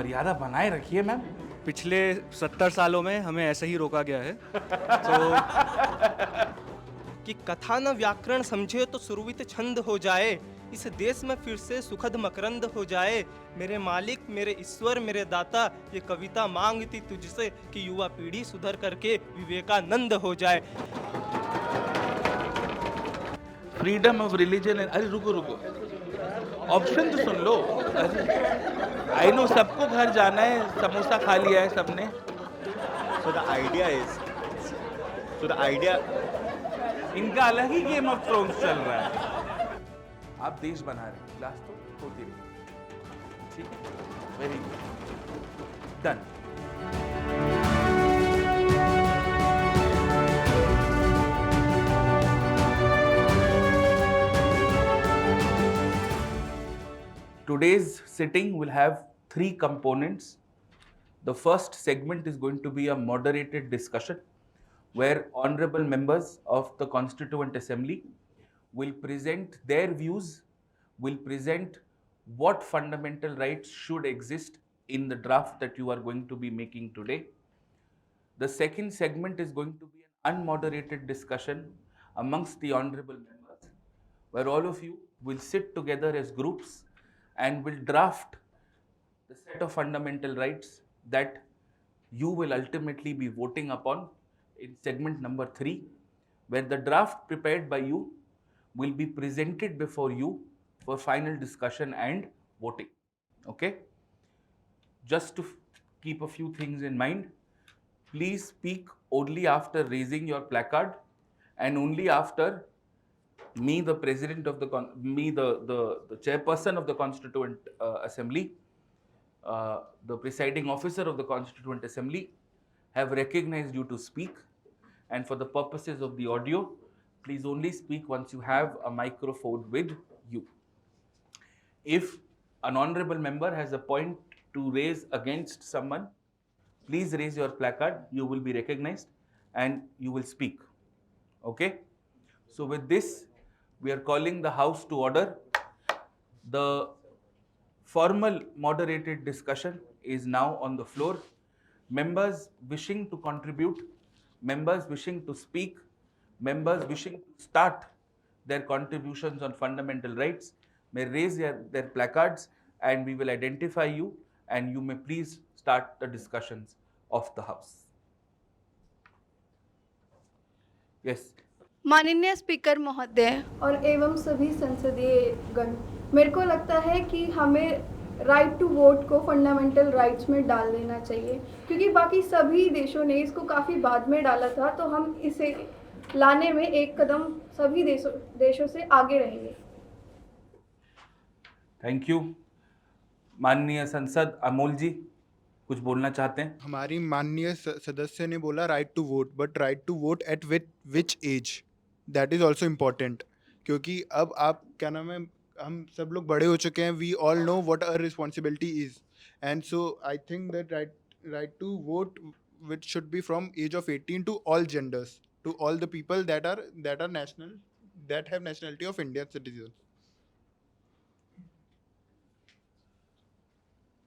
मर्यादा बनाए रखिए मैम। पिछले 70 सालों में हमें ऐसे ही रोका गया है। तो कि कथा न व्याकरण समझे तो सुरवित छंद हो जाए, इस देश में फिर से सुखद मकरंद हो जाए। मेरे मालिक, मेरे ईश्वर, मेरे दाता, ये कविता मांगती तुझसे कि युवा पीढ़ी सुधर करके विवेकानंद हो जाए। Freedom of religion. अरे रुको रुको, ऑप्शन तो सुन लो। आई नो सबको घर जाना है, समोसा खा लिया है सबने। So the idea is, so the idea, इनका अलग ही गेम ऑफ थ्रोन्स चल रहा है। आप देश बना रहे हैं, क्लास तो होती रही, ठीक है, very good, done. Today's sitting will have three components. The first segment is going to be a moderated discussion where honorable members of the Constituent Assembly will present their views, will present what fundamental rights should exist in the draft that you are going to be making today. The second segment is going to be an unmoderated discussion amongst the honorable members, where all of you will sit together as groups and will draft the set of fundamental rights that you will ultimately be voting upon in segment number 3, where the draft prepared by you will be presented before you for final discussion and voting. Okay? Just to keep a few things in mind, please speak only after raising your placard and only after me, the president of the the chairperson of the Constituent Assembly, the presiding officer of the Constituent Assembly, have recognized you to speak. And for the purposes of the audio, please only speak once you have a microphone with you. If an honorable member has a point to raise against someone, please raise your placard. You will be recognized and you will speak. Okay? So with this, we are calling the House to order. The formal moderated discussion is now on the floor. Members wishing to contribute, members wishing to speak, members wishing to start their contributions on fundamental rights may raise their placards and we will identify you and you may please start the discussions of the House. Yes. माननीय speaker महोदय और एवं सभी संसदीय गण, मेरे को लगता है कि हमें राइट टू वोट को फंडामेंटल राइट्स में डाल देना चाहिए, क्योंकि बाकी सभी देशों ने इसको काफ़ी बाद में डाला था, तो हम इसे लाने में एक कदम सभी देशों से आगे रहेंगे। Thank you. माननीय संसद अमोल जी कुछ बोलना चाहते हैं? हमारी माननीय सदस्य ने बोला right to vote, but right to vote at which age, that is also important, क्योंकि अब आप क्या नाम है, हम सब लोग बड़े हो चुके हैं, we all know what our responsibility is, and so I think that right to vote which should be from age of 18 to all genders, to all the people that are national, that have nationality of Indian citizens.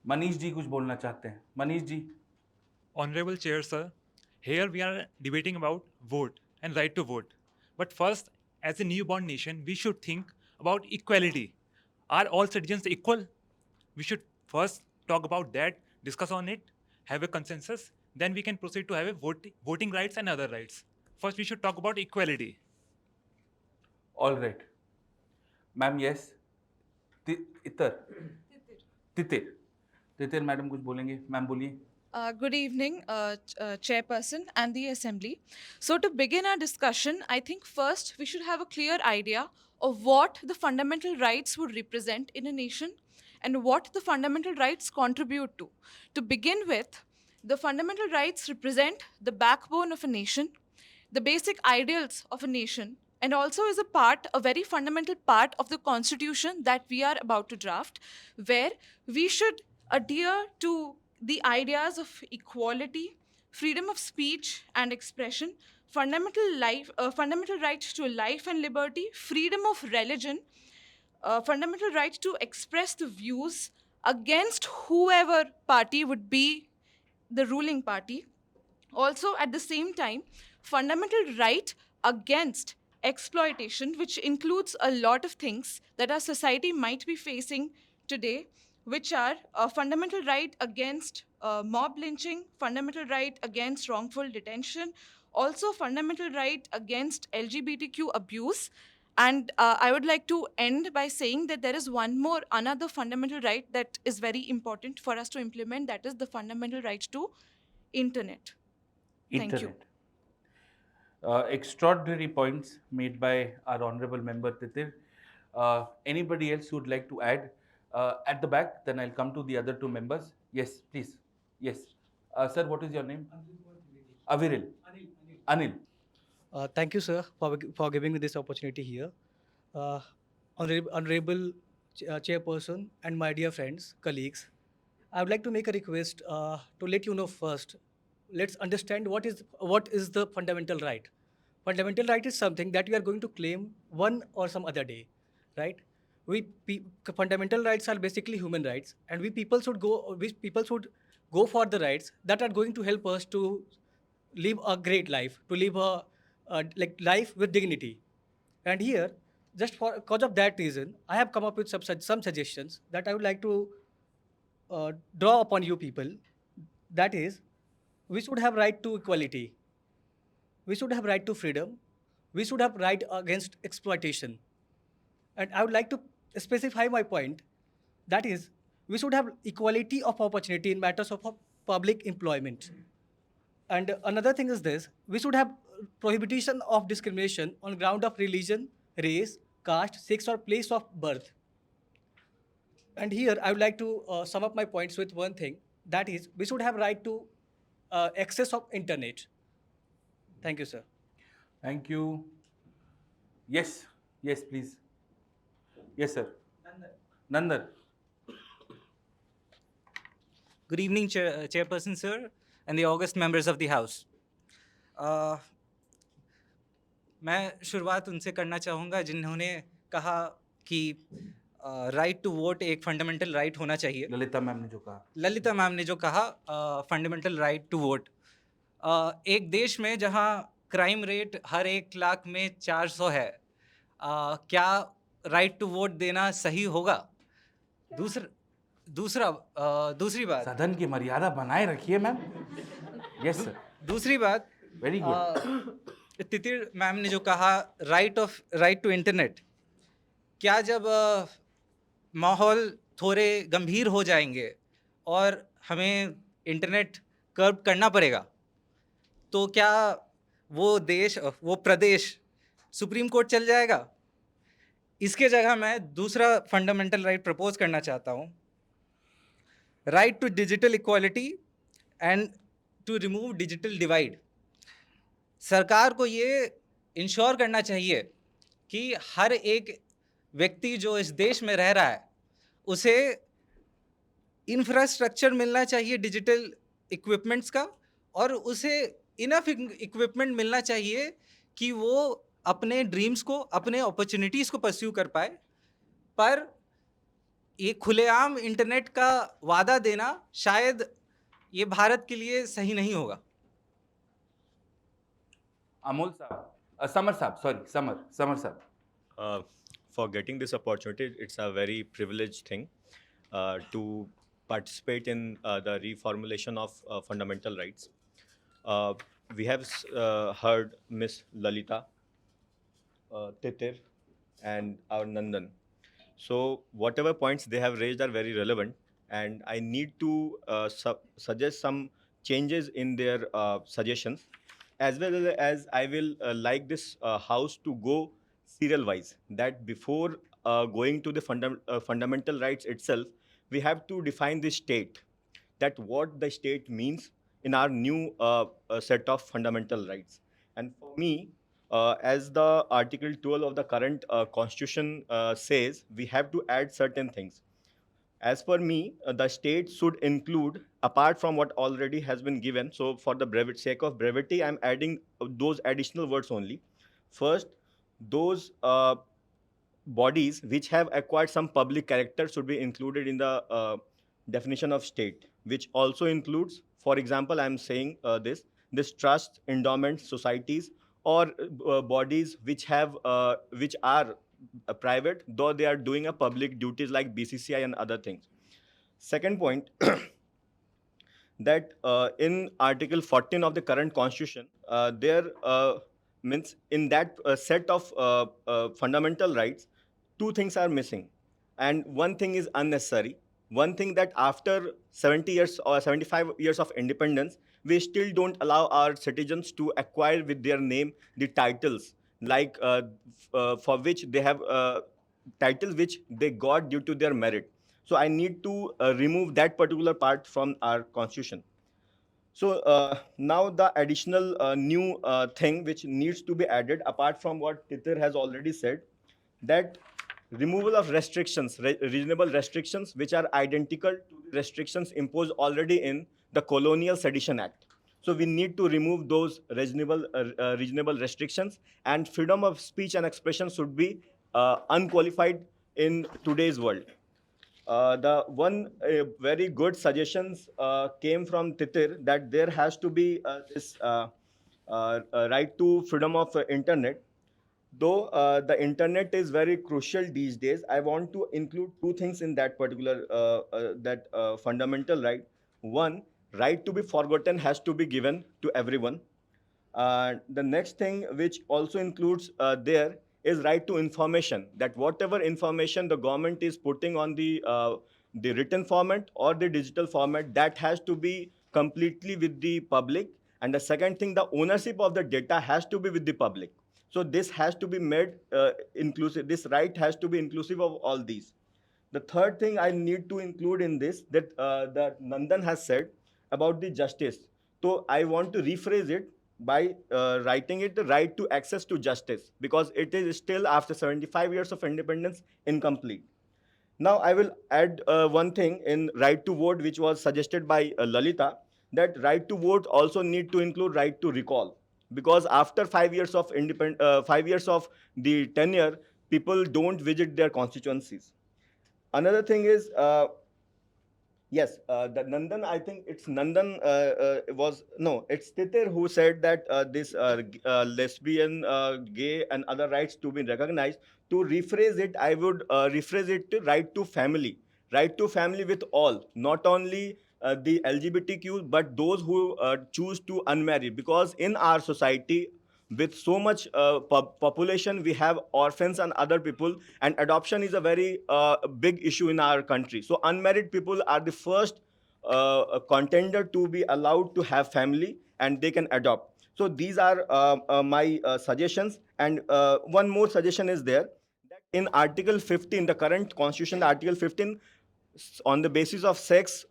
Manish ji कुछ बोलना चाहते हैं? Manish ji. Honorable Chair, sir, here we are debating about vote and right to vote. But first, as a newborn nation, we should think about equality. Are all citizens equal? We should first talk about that, discuss on it, have a consensus, then we can proceed to have a voting rights and other rights. First, we should talk about equality. All right. Ma'am, yes. Titir madam कुछ बोलेंगे? Ma'am बोलिए। Good evening, Chairperson and the Assembly. So to begin our discussion, I think first we should have a clear idea of what the fundamental rights would represent in a nation and what the fundamental rights contribute to. To begin with, the fundamental rights represent the backbone of a nation, the basic ideals of a nation, and also is a very fundamental part of the constitution that we are about to draft, where we should adhere to the ideas of equality, freedom of speech and expression, fundamental right to life and liberty, freedom of religion, fundamental right to express the views, against whoever party would be the ruling party. Also, at the same time, fundamental right against exploitation, which includes a lot of things that our society might be facing today, which are a fundamental right against mob lynching, fundamental right against wrongful detention, also fundamental right against LGBTQ abuse. And I would like to end by saying that there is another fundamental right that is very important for us to implement, that is the fundamental right to internet. Thank you. Internet. Extraordinary points made by our honorable member Titir. Anybody else who would like to add? At the back, then I'll come to the other two members. Yes, please. Yes. Sir, what is your name? Aviril. Anil. Thank you, sir, for giving me this opportunity here. Honorable Chairperson and my dear friends, colleagues, I would like to make a request to let you know first. Let's understand what is the fundamental right. Fundamental right is something that we are going to claim one or some other day, right? Fundamental rights are basically human rights, and we people should go for the rights that are going to help us to live a great life, to live a life with dignity. And here, just for cause of that reason, I have come up with some suggestions that I would like to draw upon you people. That is, we should have right to equality. We should have right to freedom. We should have right against exploitation. And I would like to specify my point. That is, we should have equality of opportunity in matters of public employment. And another thing is this: we should have prohibition of discrimination on ground of religion, race, caste, sex, or place of birth. And here I would like to sum up my points with one thing. That is, we should have right to access of internet. Thank you, sir. Thank you. Yes. Yes, please. Yes, sir. Nandar. Good evening, Chairperson, sir, and the august members of the House. मैं शुरुआत उनसे करना चाहूँगा जिन्होंने कहा कि right to vote एक fundamental right होना चाहिए। ललिता मैम ने जो कहा फंडामेंटल राइट टू वोट। एक देश में जहाँ क्राइम रेट हर 1 लाख में 400 है, क्या राइट टू वोट देना सही होगा? दूसरी बात, सदन की मर्यादा बनाए रखिए मैम। Yes sir. दूसरी बात, वेरी गुड। तितिर मैम ने जो कहा राइट टू इंटरनेट, क्या जब माहौल थोड़े गंभीर हो जाएंगे और हमें इंटरनेट कर्ब करना पड़ेगा, तो क्या वो प्रदेश सुप्रीम कोर्ट चल जाएगा? इसके जगह मैं दूसरा फंडामेंटल राइट प्रपोज करना चाहता हूँ, right to digital equality and to remove digital divide. सरकार को ये इंश्योर करना चाहिए कि हर एक व्यक्ति जो इस देश में रह रहा है उसे इंफ्रास्ट्रक्चर मिलना चाहिए डिजिटल इक्विपमेंट्स का, और उसे इनफ इक्विपमेंट मिलना चाहिए कि वो अपने ड्रीम्स को, अपने अपॉर्चुनिटीज़ को परस्यू कर पाए। पर ये खुलेआम इंटरनेट का वादा देना शायद ये भारत के लिए सही नहीं होगा। अमोल साहब, समर साहब। For getting this opportunity, it's a very privileged thing to participate in the reformulation of fundamental rights. We have heard Ms. Lalita, Titir, and our Nandan. So whatever points they have raised are very relevant, and I need to suggest some changes in their suggestions, as well as I will like this house to go serial wise, that before going to the fundamental rights itself, we have to define the state, that what the state means in our new set of fundamental rights. And for me, as the article 12 of the current constitution says, we have to add certain things. As per me, the state should include, apart from what already has been given, so for the sake of brevity, I'm adding those additional words only. First, those bodies which have acquired some public character should be included in the definition of state, which also includes, for example, I'm saying this trust, endowment societies, or bodies which are private, though they are doing a public duties like BCCI and other things. Second point, that in Article 14 of the current Constitution, there means in that set of fundamental rights, two things are missing, and one thing is unnecessary. One thing, that after 70 years or 75 years of independence, we still don't allow our citizens to acquire with their name the titles, like for which they have titles which they got due to their merit. So I need to remove that particular part from our constitution. So now the additional new thing which needs to be added, apart from what Titir has already said, that removal of restrictions, reasonable restrictions, which are identical to the restrictions imposed already in the Colonial Sedition Act. So we need to remove those reasonable restrictions, and freedom of speech and expression should be unqualified in today's world. The one very good suggestions came from Titir, that there has to be this right to freedom of internet. Though the internet is very crucial these days, I want to include two things in that particular fundamental right. One, right to be forgotten has to be given to everyone. The next thing, which also includes there, is right to information, that whatever information the government is putting on the written format or the digital format, that has to be completely with the public. And the second thing, the ownership of the data has to be with the public. So this has to be made inclusive. This right has to be inclusive of all these. The third thing I need to include in this, that Nandan has said about the justice. So I want to rephrase it by writing it the right to access to justice, because it is still, after 75 years of independence, incomplete. Now I will add one thing in right to vote, which was suggested by Lalita, that right to vote also need to include right to recall, because after 5 years of 5 years of the tenure, people don't visit their constituencies. Another thing is, yes, the Nandan, I think it's Nandan it's Titir who said that this lesbian, gay, and other rights to be recognized. To rephrase it, I would rephrase it to right to family. Right to family with all, not only the LGBTQ, but those who choose to unmarry. Because in our society, with so much population, we have orphans and other people, and adoption is a very big issue in our country. So unmarried people are the first contender to be allowed to have family, and they can adopt. So these are my suggestions. And one more suggestion is there, that in Article 15, the current constitution, Article 15, on the basis of sex,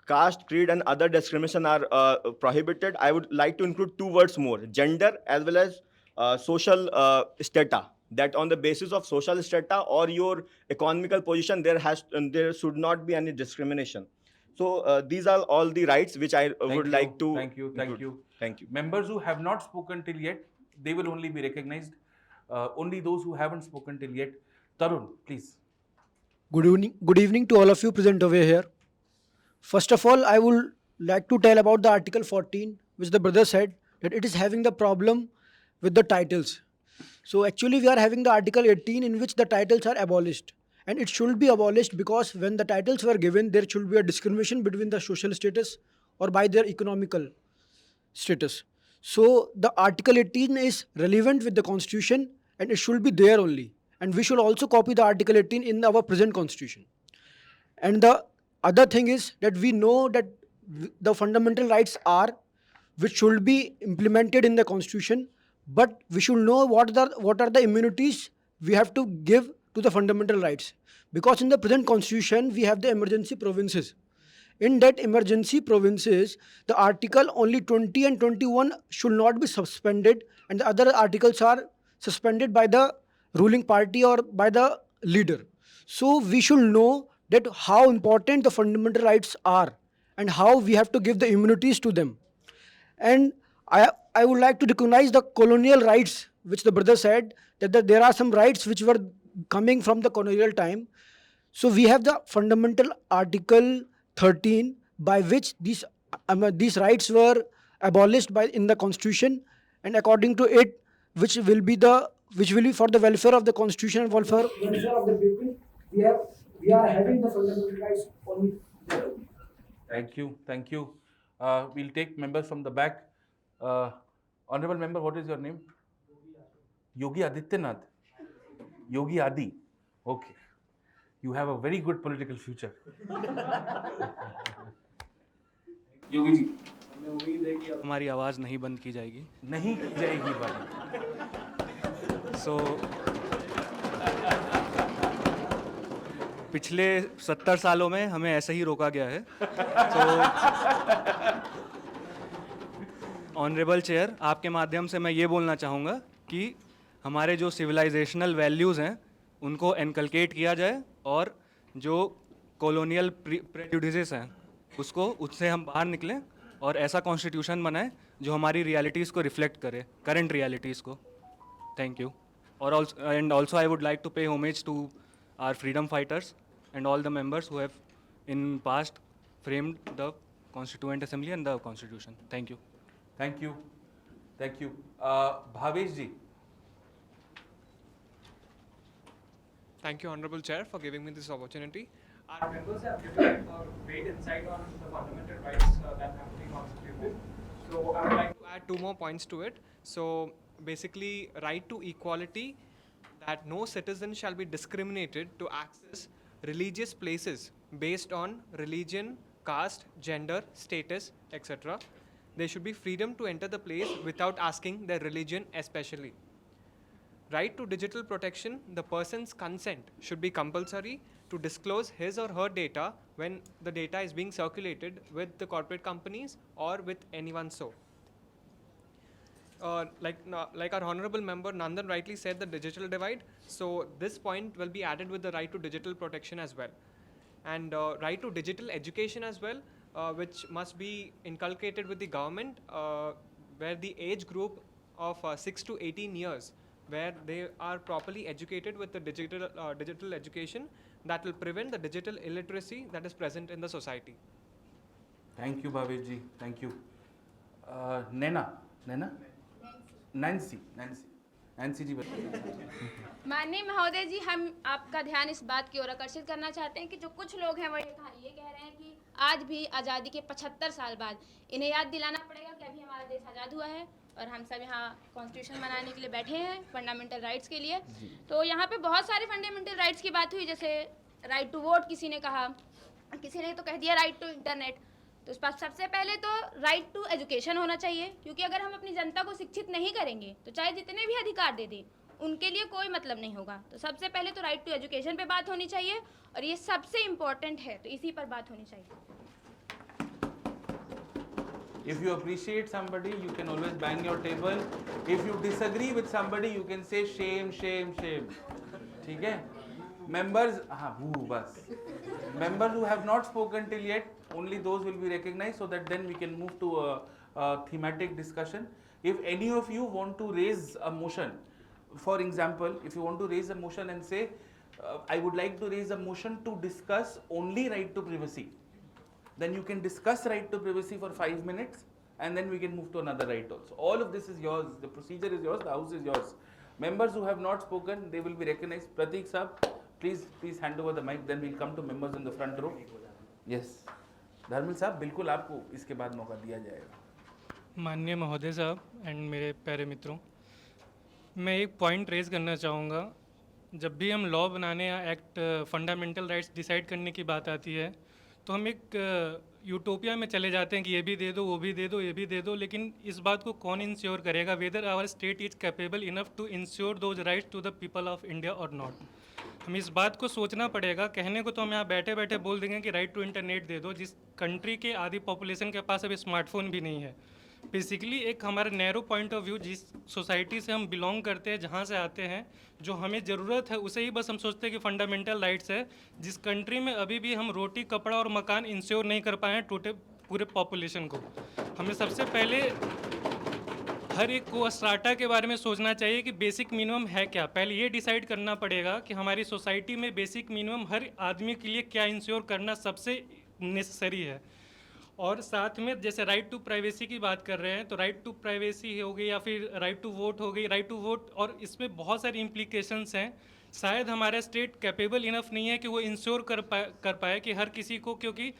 caste, creed, and other discrimination are prohibited. I would like to include two words more: gender as well as social strata. That on the basis of social strata or your economical position, there should not be any discrimination. So these are all the rights which I would like to. Thank you. Thank you. Members who have not spoken till yet, they will only be recognized. Only those who haven't spoken till yet. Tarun, please. Good evening to all of you present over here. First of all, I would like to tell about the Article 14, which the brother said that it is having the problem with the titles. So actually we are having the Article 18, in which the titles are abolished. And it should be abolished because when the titles were given, there should be a discrimination between the social status or by their economical status. So the Article 18 is relevant with the Constitution, and it should be there only. And we should also copy the Article 18 in our present Constitution. And the other thing is that we know that the fundamental rights are, which should be implemented in the Constitution, but we should know what are the immunities we have to give to the fundamental rights. Because in the present Constitution, we have the emergency provinces. In that emergency provinces, the article only 20 and 21 should not be suspended, and the other articles are suspended by the ruling party or by the leader. So we should know that how important the fundamental rights are and how we have to give the immunities to them. And I would like to recognize the colonial rights, which the brother said, that there are some rights which were coming from the colonial time. So we have the fundamental article 13 by which these rights were abolished by in the constitution, and according to it, which will be for the welfare of the constitution and welfare of the people, we are having the fundamental rights only there. Thank you. Thank you. We'll take members from the back. Honorable member, what is your name? Yogi Adityanath. Yogi Adi. Okay. You have a very good political future. Yogi ji, हमारी आवाज़ नहीं बंद की जाएगी. नहीं की जाएगी बात. सो पिछले 70 सालों में हमें ऐसे ही रोका गया है. तो ऑनरेबल चेयर, आपके माध्यम से मैं ये बोलना चाहूँगा कि हमारे जो सिविलाइजेशनल वैल्यूज़ हैं उनको इनकलकेट किया जाए, और जो कॉलोनियल प्रेजुडिसेस हैं उससे हम बाहर निकलें और ऐसा कॉन्स्टिट्यूशन बनाएं जो हमारी रियलिटीज़ को रिफ्लेक्ट करे, करंट रियलिटीज़ को. Thank you. और also I would like to pay homage to our freedom fighters and all the members who have in past framed the Constituent Assembly and the Constitution. Thank you. Thank you. Thank you. Bhavesh ji. Thank you, Honorable Chair, for giving me this opportunity. Our members have given a great insight on the fundamental rights that have to be constituted. So I would like to add 2 more points to it. So basically, right to equality, that no citizen shall be discriminated to access religious places based on religion, caste, gender, status, etc. There should be freedom to enter the place without asking their religion especially. Right to digital protection, the person's consent should be compulsory to disclose his or her data when the data is being circulated with the corporate companies or with anyone so. Like our honorable member Nandan rightly said, the digital divide, so this point will be added with the right to digital protection as well. And right to digital education as well, which must be inculcated with the government, where the age group of 6 to 18 years, where they are properly educated with the digital education that will prevent the digital illiteracy that is present in the society. Thank you, Bhavesh ji. Thank you. Nena? Nancy जी बताइए. माननीय महोदय जी, हम आपका ध्यान इस बात की ओर आकर्षित करना चाहते हैं कि जो कुछ लोग हैं वो ये कह रहे हैं कि आज भी आज़ादी के 75 साल बाद इन्हें याद दिलाना पड़ेगा कि अभी हमारा देश आज़ाद हुआ है और हम सब यहाँ कॉन्स्टिट्यूशन बनाने के लिए बैठे हैं फंडामेंटल राइट्स के लिए. तो यहाँ पे बहुत सारे फंडामेंटल राइट्स की बात हुई, जैसे राइट टू वोट किसी ने कहा, किसी ने तो कह दिया राइट टू इंटरनेट. तो इस बात सबसे पहले तो राइट टू एजुकेशन होना चाहिए, क्योंकि अगर हम अपनी जनता को शिक्षित नहीं करेंगे तो चाहे जितने भी अधिकार दे दें उनके लिए कोई मतलब नहीं होगा. तो सबसे पहले तो राइट टू एजुकेशन पे बात होनी चाहिए और ये सबसे इम्पोर्टेंट है, तो इसी पर बात होनी चाहिए. If you appreciate somebody, you can always bang your table. If you disagree with somebody, you can say shame, shame, shame. ठीक है? Members, हाँ, वो बस. Members who have not spoken till yet, only those will be recognized, so that then we can move to a thematic discussion. If any of you want to raise a motion, for example, if you want to raise a motion and say, I would like to raise a motion to discuss only right to privacy, then you can discuss right to privacy for 5 minutes and then we can move to another right also. All of this is yours, the procedure is yours, the house is yours. Members who have not spoken, they will be recognized. Pratik sir, please hand over the mic, then we'll come to members in the front row. Yes. धर्मिल साहब, बिल्कुल आपको इसके बाद मौका दिया जाएगा. माननीय महोदय साहब एंड मेरे प्यारे मित्रों, मैं एक पॉइंट रेज करना चाहूँगा. जब भी हम लॉ बनाने या एक्ट फंडामेंटल राइट्स डिसाइड करने की बात आती है तो हम एक यूटोपिया में चले जाते हैं कि ये भी दे दो, वो भी दे दो, ये भी दे दो, लेकिन इस बात को कौन इंश्योर करेगा whether our state is capable enough to ensure those rights to the people of India और नॉट. हम इस बात को सोचना पड़ेगा. कहने को तो हम यहाँ बैठे बैठे बोल देंगे कि राइट टू इंटरनेट दे दो, जिस कंट्री के आधी पॉपुलेशन के पास अभी स्मार्टफोन भी नहीं है. बेसिकली एक हमारा नैरो पॉइंट ऑफ व्यू, जिस सोसाइटी से हम बिलोंग करते हैं, जहाँ से आते हैं, जो हमें ज़रूरत है उसे ही बस हम सोचते हैं कि फंडामेंटल राइट्स है. जिस कंट्री में अभी भी हम रोटी, कपड़ा और मकान इंश्योर नहीं कर पाए हैं पूरे पॉपुलेशन को. हमें सबसे पहले हर एक को स्ट्राटा के बारे में सोचना चाहिए कि बेसिक मिनिमम है क्या. पहले ये डिसाइड करना पड़ेगा कि हमारी सोसाइटी में बेसिक मिनिमम हर आदमी के लिए क्या इंश्योर करना सबसे नेसेसरी है। और साथ में जैसे राइट टू प्राइवेसी की बात कर रहे हैं, तो राइट टू प्राइवेसी हो गई या फिर राइट टू वोट हो गई, राइट टू वोट, और इसमें बहुत सारी इम्प्लीकेशंस हैं। शायद हमारा स्टेट कैपेबल इनफ नहीं है कि वो इंश्योर कर पाए कि हर किसी को, क्योंकि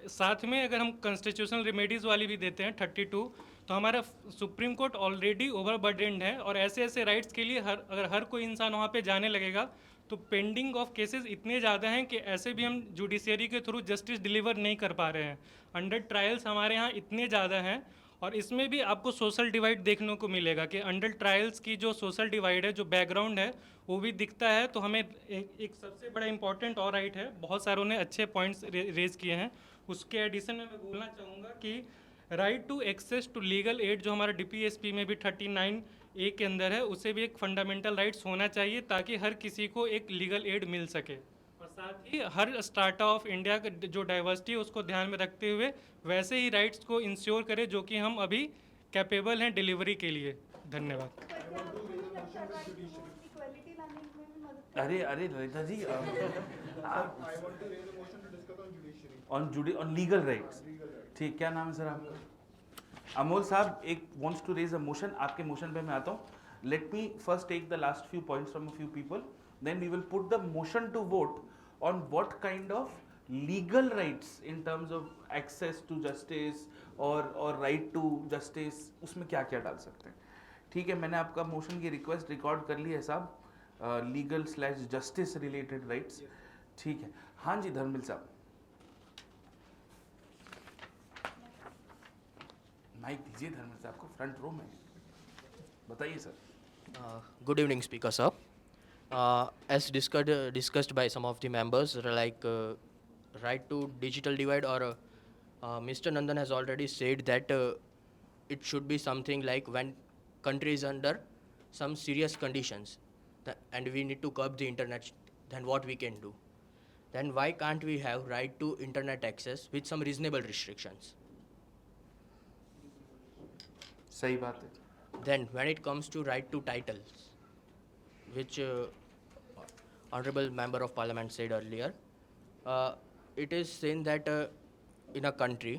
साथ में अगर हम कॉन्स्टिट्यूशनल रेमेडीज़ वाली भी देते हैं 32, तो हमारा सुप्रीम कोर्ट ऑलरेडी ओवरबर्डेंड है, और ऐसे ऐसे राइट्स के लिए अगर हर कोई इंसान वहाँ पे जाने लगेगा तो पेंडिंग ऑफ केसेस इतने ज़्यादा हैं कि ऐसे भी हम जुडिशरी के थ्रू जस्टिस डिलीवर नहीं कर पा रहे हैं। अंडर ट्रायल्स हमारे यहाँ इतने ज़्यादा हैं, और इसमें भी आपको सोशल डिवाइड देखने को मिलेगा कि अंडर ट्रायल्स की जो सोशल डिवाइड है, जो बैकग्राउंड है, वो भी दिखता है। तो हमें एक सबसे बड़ा इंपॉर्टेंट और राइट है, बहुत सारों ने अच्छे पॉइंट्स रेज किए हैं, उसके एडिशन में मैं बोलना चाहूँगा कि right to access to legal aid जो हमारा DPSP में भी 39A के अंदर है, उसे भी एक फंडामेंटल राइट्स होना चाहिए ताकि हर किसी को एक लीगल एड मिल सके। और साथ ही हर स्टार्टअप ऑफ इंडिया का जो डाइवर्सिटी है उसको ध्यान में रखते हुए वैसे ही राइट्स को इंश्योर करें जो कि हम अभी कैपेबल हैं डिलीवरी के लिए। धन्यवाद। अरे अरे Lalita ji, on legal rights, ठीक, क्या नाम है सर आपका? अमोल साहब एक wants to raise a motion, आपके मोशन पे मैं आता हूँ। Let me first take the last few points from a few people, then we will put the motion to vote on what kind of legal rights in terms of access to justice और right to justice, उसमें क्या क्या डाल सकते हैं। ठीक है, मैंने आपका मोशन की रिक्वेस्ट रिकॉर्ड कर ली है साहब, लीगल / जस्टिस रिलेटेड राइट्स। ठीक है, हाँ जी धर्मबिल साहब, माइक दीजिए धर्मबिल साहब को, फ्रंट रो में, बताइए sir. Good evening, Speaker sir. As discussed by some of the members, like right to digital divide, or Mr. Nandan has already said that it should be something like when country is under some serious conditions and we need to curb the internet, then what we can do? Then why can't we have right to internet access with some reasonable restrictions? सही बात है। Then when it comes to right to titles, which honorable member of parliament said earlier, it is seen that in a country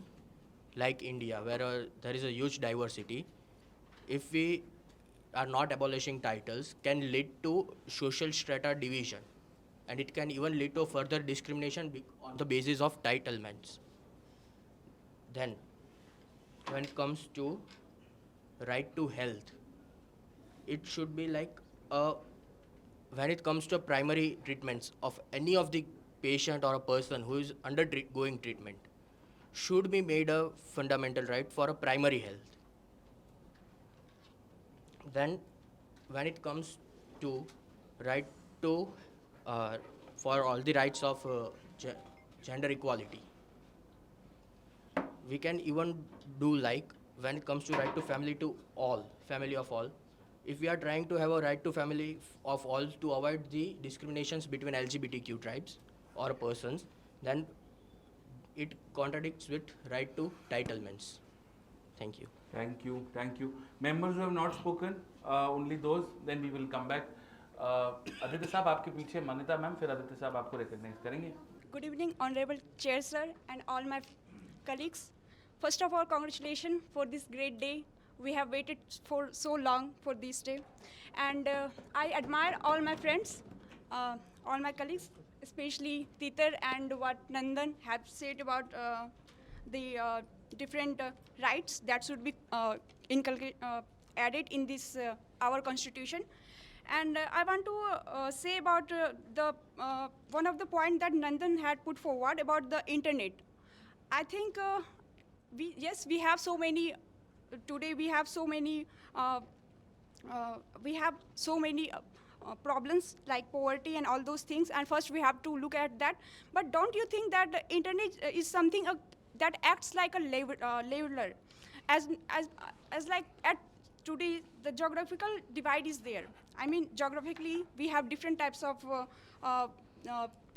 like India, where there is a huge diversity, if we are not abolishing titles, can lead to social strata division, and it can even lead to further discrimination on the basis of titlements. Then when it comes to right to health, it should be like when it comes to primary treatments of any of the patient or a person who is undergoing treatment, should be made a fundamental right for a primary health. Then when it comes to right to for all the rights of gender equality, we can even do like when it comes to right to family of all, if we are trying to have a right to family of all to avoid the discriminations between LGBTQ tribes or persons, then it contradicts with right to titlements. Thank you. Thank you, thank you. Members who have not spoken, only those, then we will come back. Aditya साहब आपके पीछे, मान्यता ma'am, फिर आदित्य साहब आपको recognise करेंगे। Good evening, Honorable Chair Sir and all my colleagues. First of all, congratulations for this great day. We have waited for so long for this day. And I admire all my friends, all my colleagues, especially Titar and what Nandan have said about the different rights that should be added in this our constitution. And I want to say about the one of the point that Nandan had put forward about the internet. I think we have so many today. We have so many problems like poverty and all those things. And first we have to look at that. But don't you think that the internet is something that acts like a leveler, as like at today the geographical divide is there. I mean, geographically we have different types of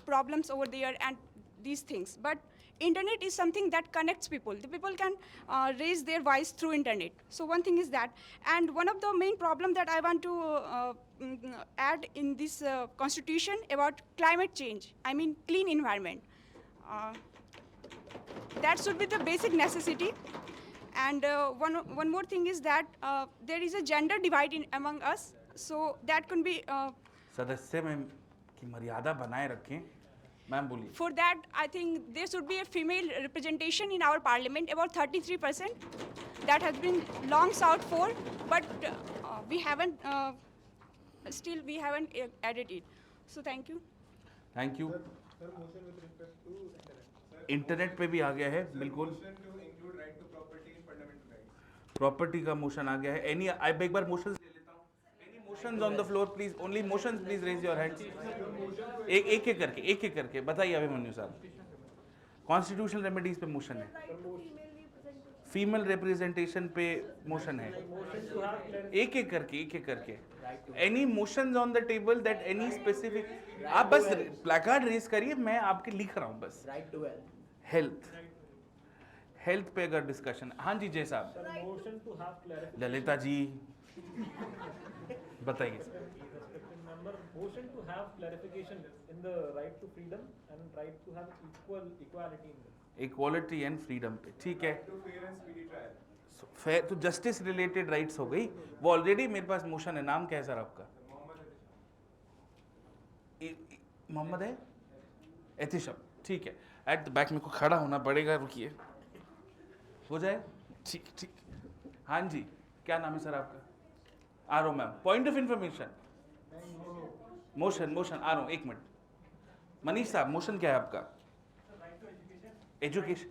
problems over there and these things. But internet is something that connects people. The people can raise their voice through internet. So one thing is that. And one of the main problem that I want to add in this constitution about climate change, I mean clean environment. that should be the basic necessity. And one more thing is that there is a gender divide among us, so that can be. सदस्य में की मर्यादा बनाए रखें. Ma'am बोलिए. For that, I think there should be a female representation in our parliament, about 33%. That has been long sought for, but we haven't. Still, we haven't added it. So thank you. Thank you. Internet पे भी आ गया है बिल्कुल. Property का motion आ गया है. Any अब एक बार मोशन ले लेता हूँ. Any motions on the floor please. Only motions please raise your hands. एक एक करके बताइए अभिमन्यु साहब. कॉन्स्टिट्यूशनल रेमेडीज पे मोशन है. फीमेल रिप्रेजेंटेशन पे मोशन है. एक करके any motions on the table that any specific. आप बस प्लैकार्ड रेज करिए, मैं आपके लिख रहा हूँ बस. हेल्थ पे अगर डिस्कशन. हाँ जी जय साहब. ललिता जी बताइए. Motion to have clarification in the right to freedom and right to have equality in this. Equality and freedom पे ठीक है. फेयर तो जस्टिस रिलेटेड राइट्स हो गई. वो ऑलरेडी मेरे पास मोशन है. नाम क्या है सर आपका? मोहम्मद है. एतिशम. ठीक है. एट द बैक में को खड़ा होना पड़ेगा. रुकिए हो जाए. ठीक. हाँ जी क्या नाम है सर आपका? आ रहा हूँ ma'am. Point of information. Motion आ रहा हूँ 1 मिनट. मनीष साहब मोशन क्या है आपका? एजुकेशन.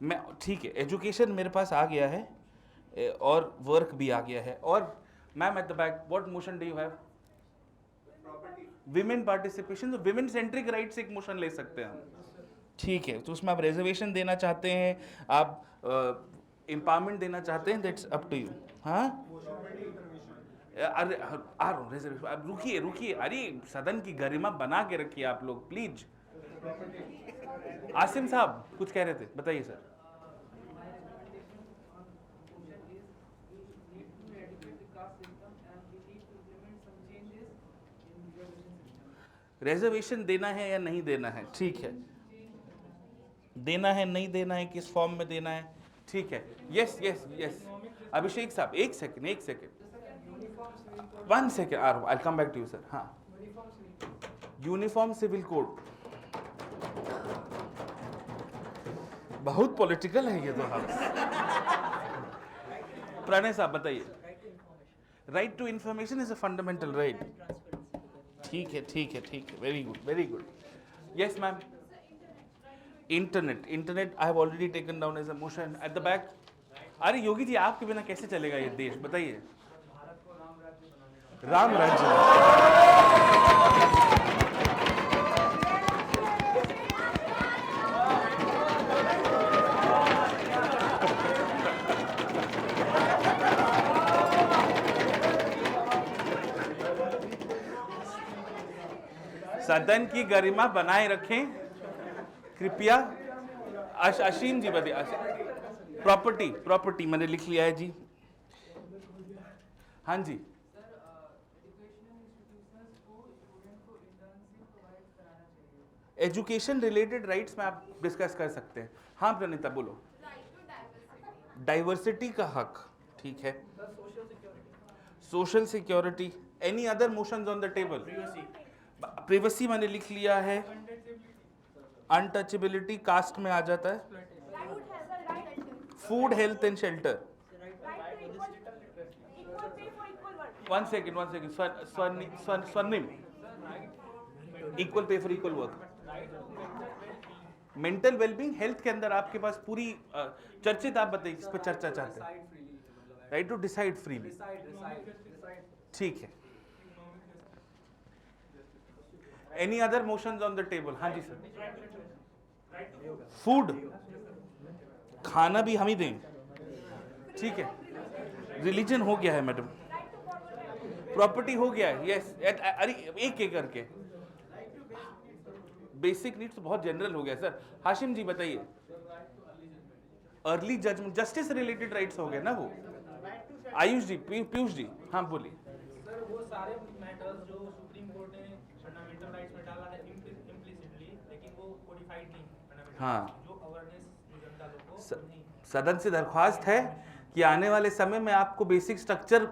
मैं ठीक है. एजुकेशन मेरे पास आ गया है और वर्क भी आ गया है. और ma'am eight the back what motion do you have? Women participation. तो विमेन सेंट्रिक राइट से एक मोशन ले सकते हैं हम. ठीक है. तो उसमें आप रिजर्वेशन देना चाहते हैं, आप एम्पावरमेंट देना चाहते हैं, दैट्स अप टू यू. हाँ अरे आ रहा हूँ. रिजर्वेशन. अब रुकिए. अरे सदन की गरिमा बना के रखिए आप लोग प्लीज. आसिम साहब कुछ कह रहे थे, बताइए सर. रिजर्वेशन देना है या नहीं देना है? ठीक है. देना है नहीं देना है, किस फॉर्म में देना है? ठीक है. यस. अभिषेक साहब 1 सेकंड. 1 सेकंड. आ रहा हूँ. I come back to you sir. हाँ यूनिफॉर्म सिविल कोड. बहुत पॉलिटिकल है ये तो. हाउस. प्रणय साहब बताइए. Right to information is a fundamental right. ठीक है. Very good. Yes ma'am. Internet I have already taken down as a motion at the back. अरे योगी जी आपके बिना कैसे चलेगा ये देश? बताइए. राम राज्य. सदन की गरिमा बनाए रखें कृपया. असीम जी बताइए. प्रॉपर्टी मैंने लिख लिया है जी. हाँ जी. एजुकेशन रिलेटेड राइट्स में आप डिस्कस कर सकते हैं. हाँ प्रणीता बोलो. डाइवर्सिटी का हक. ठीक है. Social security. Any other motions on the table? Privacy मैंने लिख लिया है. अनटचेबिलिटी कास्ट में आ जाता है. Food health and shelter. 1 second. Swarnim. Equal pay for equal work. Mental wellbeing. Health के अंदर आपके पास पूरी चर्चित. आप बताइए किस पर चर्चा चाहते हैं? Right to decide freely. ठीक है. Any other motions on the table? हाँ जी सर. फूड. खाना भी हम ही दें. ठीक है. रिलीजन हो गया है मैडम. प्रॉपर्टी हो गया है. यस. अरे एक करके. बेसिक नीड्स तो बहुत जनरल हो गया सर. हाशिम जी बताइए. Early judgment justice related rights हो गए ना वो. आयुष जी. पीयूष जी. हाँ बोलिए. सर वो सारे मैटर्स जो सुप्रीम कोर्ट ने फंडामेंटल राइट्स में डाला है इम्प्लिसिटली, लेकिन वो कोडिफाइड नहीं फंडामेंटल हाँ, सदन से दरख्वास्त है कि आने वाले समय में आपको बेसिक स्ट्रक्चर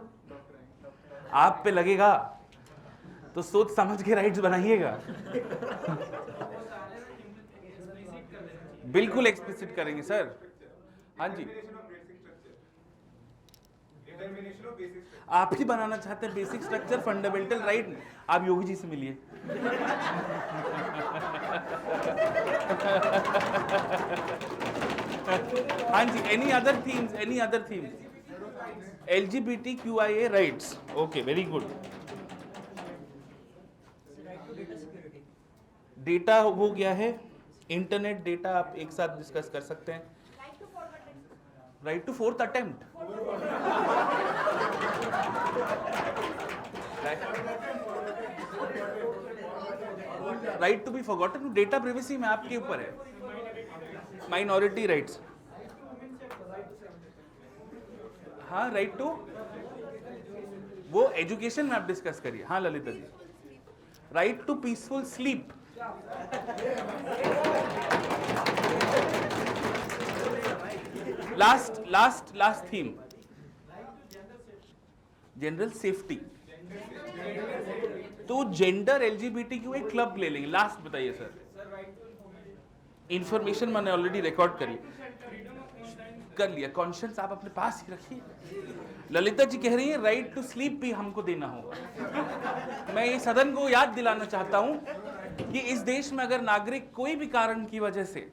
आप पे लगेगा, तो सोच समझ के राइट्स बनाइएगा। बिल्कुल एक्सप्लिसिट करेंगे सर। हाँ जी, आप ही बनाना चाहते हैं बेसिक स्ट्रक्चर फंडामेंटल राइट। आप योगी जी से मिलिए। हाँ जी, any other themes? LGBTQIA rights, okay, very good. Data हो गया है, इंटरनेट डेटा आप एक साथ डिस्कस कर सकते हैं। Right to fourth attempt, right to be forgotten, data privacy में आपके ऊपर है। माइनॉरिटी राइट्स, हाँ, राइट टू, वो एजुकेशन में आप डिस्कस करिए। हाँ Lalita ji, right to peaceful sleep, last theme, general safety. तो जेंडर LGBTQ एक क्लब ले लेंगे। लास्ट बताइए सर। इंफॉर्मेशन मैंने ऑलरेडी रिकॉर्ड कर लिया। कॉन्शियंस आप अपने पास ही रखिए। ललिता जी कह रही है राइट टू स्लीप भी हमको देना होगा। मैं ये सदन को याद दिलाना चाहता हूं कि इस देश में अगर नागरिक कोई भी कारण की वजह से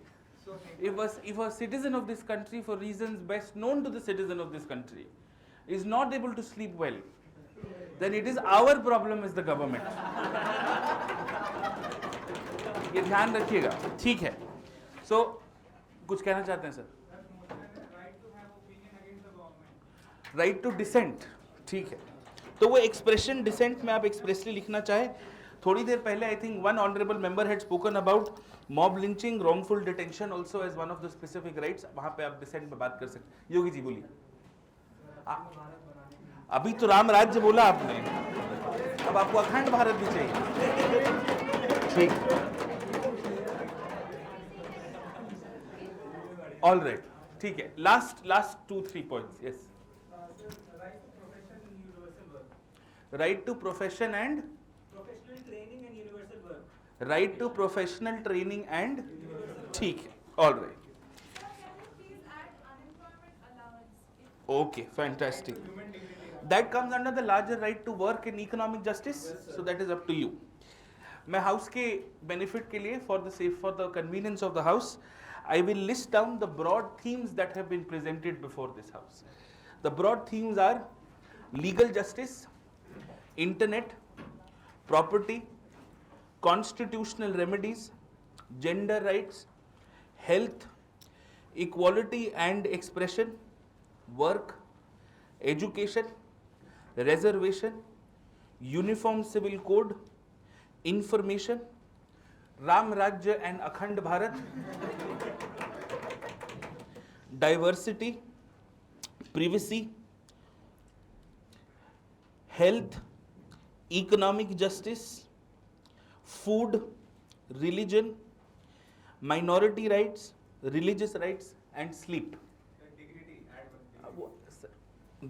if a citizen of this country, for reasons best known to the citizen of this country, is not able to sleep well, then it is our problem as the government. ये ध्यान रखिएगा, ठीक है। So कुछ कहना चाहते हैं sir? Right to decent, ठीक है। तो वो एक्सप्रेशन डिसेंट में आप एक्सप्रेसली लिखना चाहे। थोड़ी देर पहले I think one honourable member had spoken about mob lynching, wrongful detention also as one of the specific rights. वहां पे आप डिसेंट में बात कर सकते हैं। योगी जी बोलिए। अभी तो राम राज्य बोला आपने, अब आपको अखंड भारत भी चाहिए, ठीक। ऑल राइट, ठीक है। Last 2-3 points, yes. Right to profession and right to professional training and, ठीक है, all right, okay, fantastic. That comes under the larger right to work in economic justice, so that is up to you. मैं house के benefit के लिए for the convenience of the house, I will list down the broad themes that have been presented before this house. The broad themes are legal justice, internet, property, constitutional remedies, gender rights, health, equality and expression, work, education, reservation, uniform civil code, information, Ram Rajya and Akhand Bharat, diversity, privacy, health, economic justice, food, religion, minority rights, religious rights, and sleep.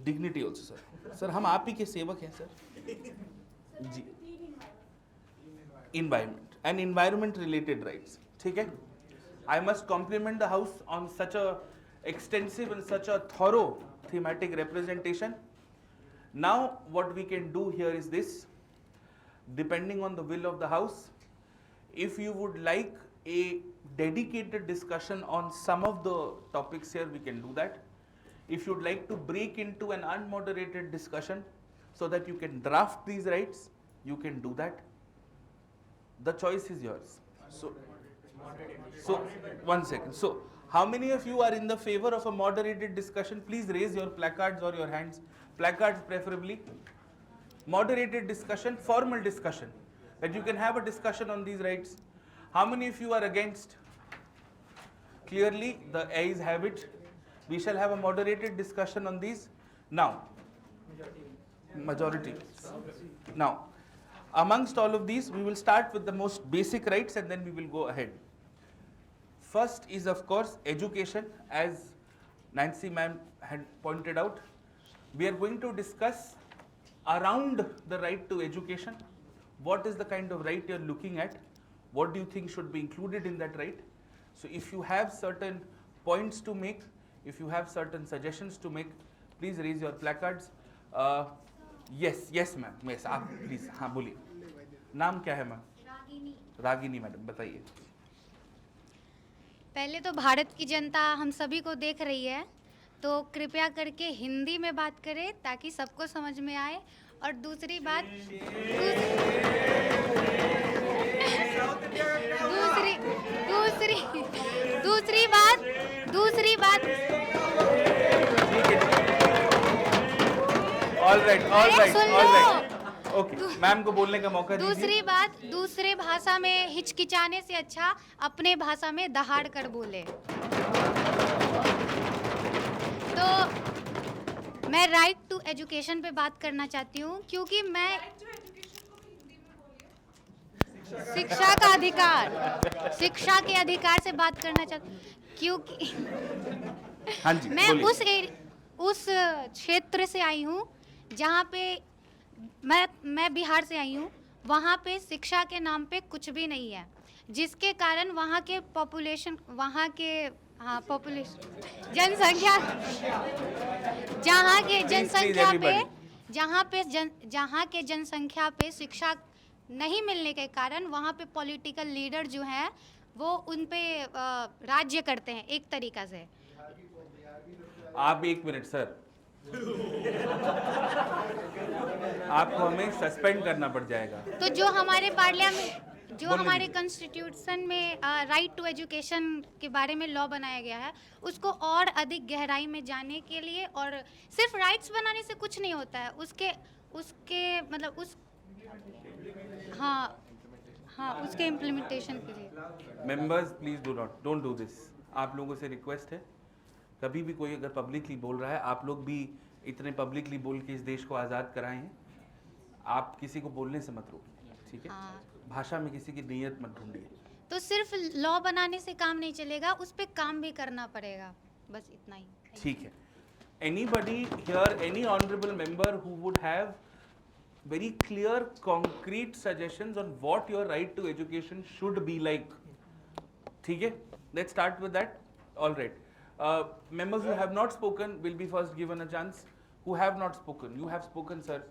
Dignity also, sir. Sir, हम आप ही के सेवक हैं, sir. Ji. Environment and environment related rights, ठीक है? I must compliment the house on such a extensive and such a thorough thematic representation. Now what we can do here is this, depending on the will of the house, if you would like a dedicated discussion on some of the topics here, we can do that. If you'd like to break into an unmoderated discussion so that you can draft these rights, you can do that. The choice is yours. So one second. So how many of you are in the favor of a moderated discussion? Please raise your placards or your hands. Placards preferably. Moderated discussion, formal discussion, that you can have a discussion on these rights. How many of you are against? Clearly the ayes have it. We shall have a moderated discussion on these. Now, majority. Now, amongst all of these, we will start with the most basic rights and then we will go ahead. First is of course education, as Nancy ma'am had pointed out. We are going to discuss around the right to education. What is the kind of right you're looking at? What do you think should be included in that right? So if you have certain points to make, if you have certain suggestions to make, please raise your placards. Yes ma'am, yes आप please हाँ बोलिए. नाम क्या है ma'am? Ragini madam बताइए. पहले तो भारत की जनता हम सभी को देख रही है, तो कृपया करके हिंदी में बात करें ताकि सबको समझ में आए. और दूसरी बात दूसरी बात ऑल राइट ओके, मैम को बोलने का मौका दीजिए. दूसरी बात, दूसरे भाषा में हिचकिचाने से अच्छा अपने भाषा में दहाड़ कर बोले. तो मैं राइट टू एजुकेशन पे बात करना चाहती हूँ, क्योंकि मैं शिक्षा का अधिकार, शिक्षा के अधिकार से बात करना चाहती हूँ, क्योंकि हाँ जी, मैं उस क्षेत्र से आई हूँ जहाँ पे मैं बिहार से आई हूँ. वहाँ पे शिक्षा के नाम पे कुछ भी नहीं है, जिसके कारण वहाँ के पॉपुलेशन, वहाँ के पॉपुलेशन जनसंख्या, जहाँ के जनसंख्या पे शिक्षा नहीं मिलने के कारण वहाँ पे पॉलिटिकल लीडर जो हैं वो उन पे राज्य करते हैं एक तरीका से. आप एक मिनट सर, आपको हमें सस्पेंड करना पड़ जाएगा. तो जो हमारे पार्लियामेंट, जो हमारे कॉन्स्टिट्यूशन में राइट टू एजुकेशन के बारे में लॉ बनाया गया है, उसको और अधिक गहराई में जाने के लिए, और सिर्फ राइट्स बनाने से कुछ नहीं होता है, उसके मतलब उस उसके इम्प्लीमेंटेशन के लिए. Members please don't do this. आप लोगों से रिक्वेस्ट है, कभी भी कोई अगर पब्लिकली बोल रहा है, आप लोग भी इतने पब्लिकली बोल के इस देश को आज़ाद कराए हैं, आप किसी को बोलने से मत रोकिए, ठीक है? भाषा में किसी की नीयत मत ढूंढिए. तो सिर्फ लॉ बनाने से काम नहीं चलेगा, उस पे काम भी करना पड़ेगा, बस इतना ही. ठीक है. Anybody here, any honorable member who would have very clear, concrete suggestions on what your right to education should be like? ठीक है? Let's start with that. All right. Members who have not spoken will be first given a chance. Who have not spoken? You have spoken, sir.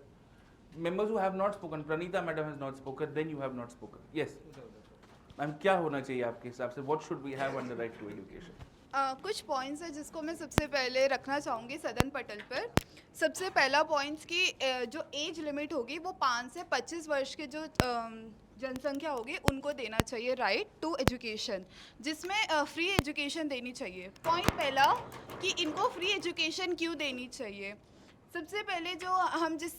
Members who have not spoken, Pranita madam has not spoken, then you have not spoken. Yes. Ma'am क्या होना चाहिए आपके हिसाब से? What should we have on the right to education? कुछ points है जिसको मैं सबसे पहले रखना चाहूँगी सदन पटल पर. सबसे पहला पॉइंट्स की जो एज लिमिट होगी वो 5 से 25 वर्ष के जो जनसंख्या होगी उनको देना चाहिए राइट टू एजुकेशन, जिसमें फ्री एजुकेशन देनी चाहिए. पॉइंट पहला कि इनको फ्री एजुकेशन क्यों देनी चाहिए. सबसे पहले जो हम जिस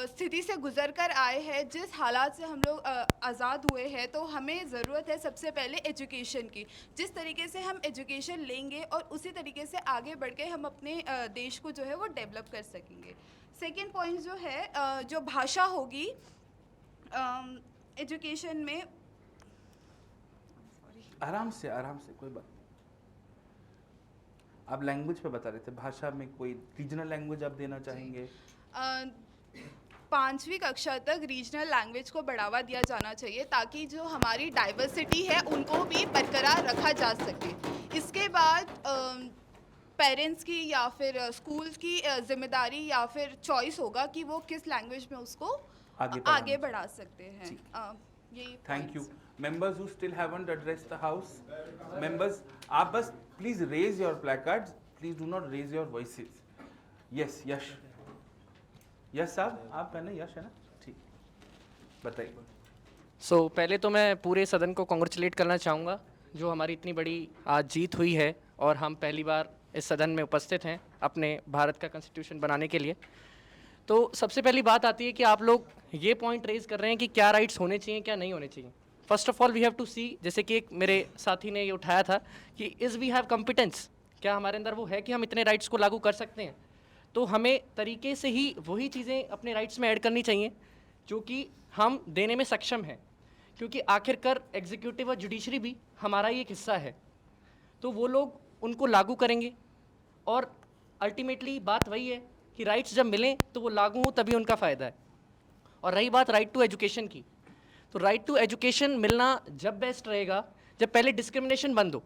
स्थिति से गुजर कर आए हैं, जिस हालात से हम लोग आज़ाद हुए हैं, तो हमें ज़रूरत है सबसे पहले एजुकेशन की. जिस तरीके से हम एजुकेशन लेंगे और उसी तरीके से आगे बढ़ के हम अपने देश को जो है वो डेवलप कर सकेंगे. सेकंड पॉइंट जो है, जो भाषा होगी एजुकेशन में, आराम से कोई बात. आप लैंग्वेज पे बता रहे थे, भाषा में कोई रीजनल लैंग्वेज आप देना चाहेंगे? 5वीं कक्षा तक रीजनल लैंग्वेज को बढ़ावा दिया जाना चाहिए ताकि जो हमारी डाइवर्सिटी है उनको भी बरकरार रखा जा सके. इसके बाद पेरेंट्स की या फिर स्कूल की जिम्मेदारी या फिर चॉइस होगा कि वो किस लैंग्वेज में उसको आगे बढ़ा सकते हैं. यही. Thank you. Members who still haven't addressed the house, members, आप बस please raise your placards. Please do not raise your voices. Yes, यश. यश साहब, आप है ना? यश है ना? ठीक. बताइए. पहले तो मैं पूरे सदन को कॉन्ग्रेचुलेट करना चाहूँगा जो हमारी इतनी बड़ी आज जीत हुई है और हम पहली बार इस सदन में उपस्थित हैं अपने भारत का कॉन्स्टिट्यूशन बनाने के लिए. तो सबसे पहली बात आती है कि आप लोग ये पॉइंट रेज कर रहे हैं कि क्या राइट्स होने चाहिए, क्या नहीं होने चाहिए. First of all we have to see, जैसे कि एक मेरे साथी ने ये उठाया था कि इज़ वी हैव कॉम्पिटेंस, क्या हमारे अंदर वो है कि हम इतने राइट्स को लागू कर सकते हैं. तो हमें तरीके से ही वही चीज़ें अपने राइट्स में ऐड करनी चाहिए जो कि हम देने में सक्षम हैं, क्योंकि आखिरकार एग्जीक्यूटिव और जुडिशरी भी हमारा ही एक हिस्सा है. तो वो लोग उनको लागू करेंगे। और अल्टीमेटली बात वही है कि राइट्स जब मिलें तो वो लागू हों, तभी उनका फ़ायदा है। और रही बात राइट टू एजुकेशन की, तो राइट टू एजुकेशन मिलना जब बेस्ट रहेगा जब पहले डिस्क्रिमिनेशन बंद हो।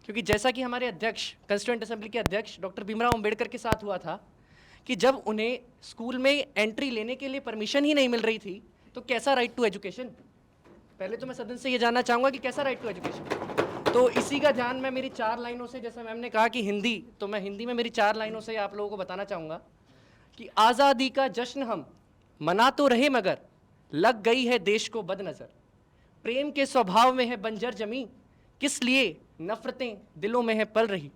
क्योंकि जैसा कि हमारे अध्यक्ष, कंस्टिट्यूएंट असेंबली के अध्यक्ष डॉक्टर भीमराव अंबेडकर के साथ हुआ था कि जब उन्हें स्कूल में एंट्री लेने के लिए परमिशन ही नहीं मिल रही थी, तो कैसा राइट टू एजुकेशन? पहले तो मैं सदन से ये जानना चाहूँगा कि कैसा राइट टू एजुकेशन। तो इसी का ध्यान मैं मेरी 4 लाइनों से, जैसे मैम ने कहा कि हिंदी, तो मैं हिंदी में मेरी 4 लाइनों से आप लोगों को बताना चाहूँगा कि आज़ादी का जश्न हम मना तो रहे मगर लग गई है देश को बदनज़र। प्रेम के स्वभाव में है बंजर जमी, किस लिए नफरतें दिलों में है पल रही।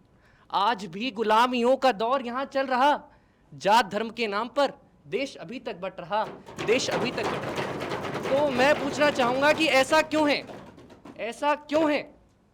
आज भी गुलामियों का दौर यहाँ चल रहा, जात धर्म के नाम पर देश अभी तक बट रहा, देश अभी तक बट रहा। तो मैं पूछना चाहूँगा कि ऐसा क्यों है, ऐसा क्यों है,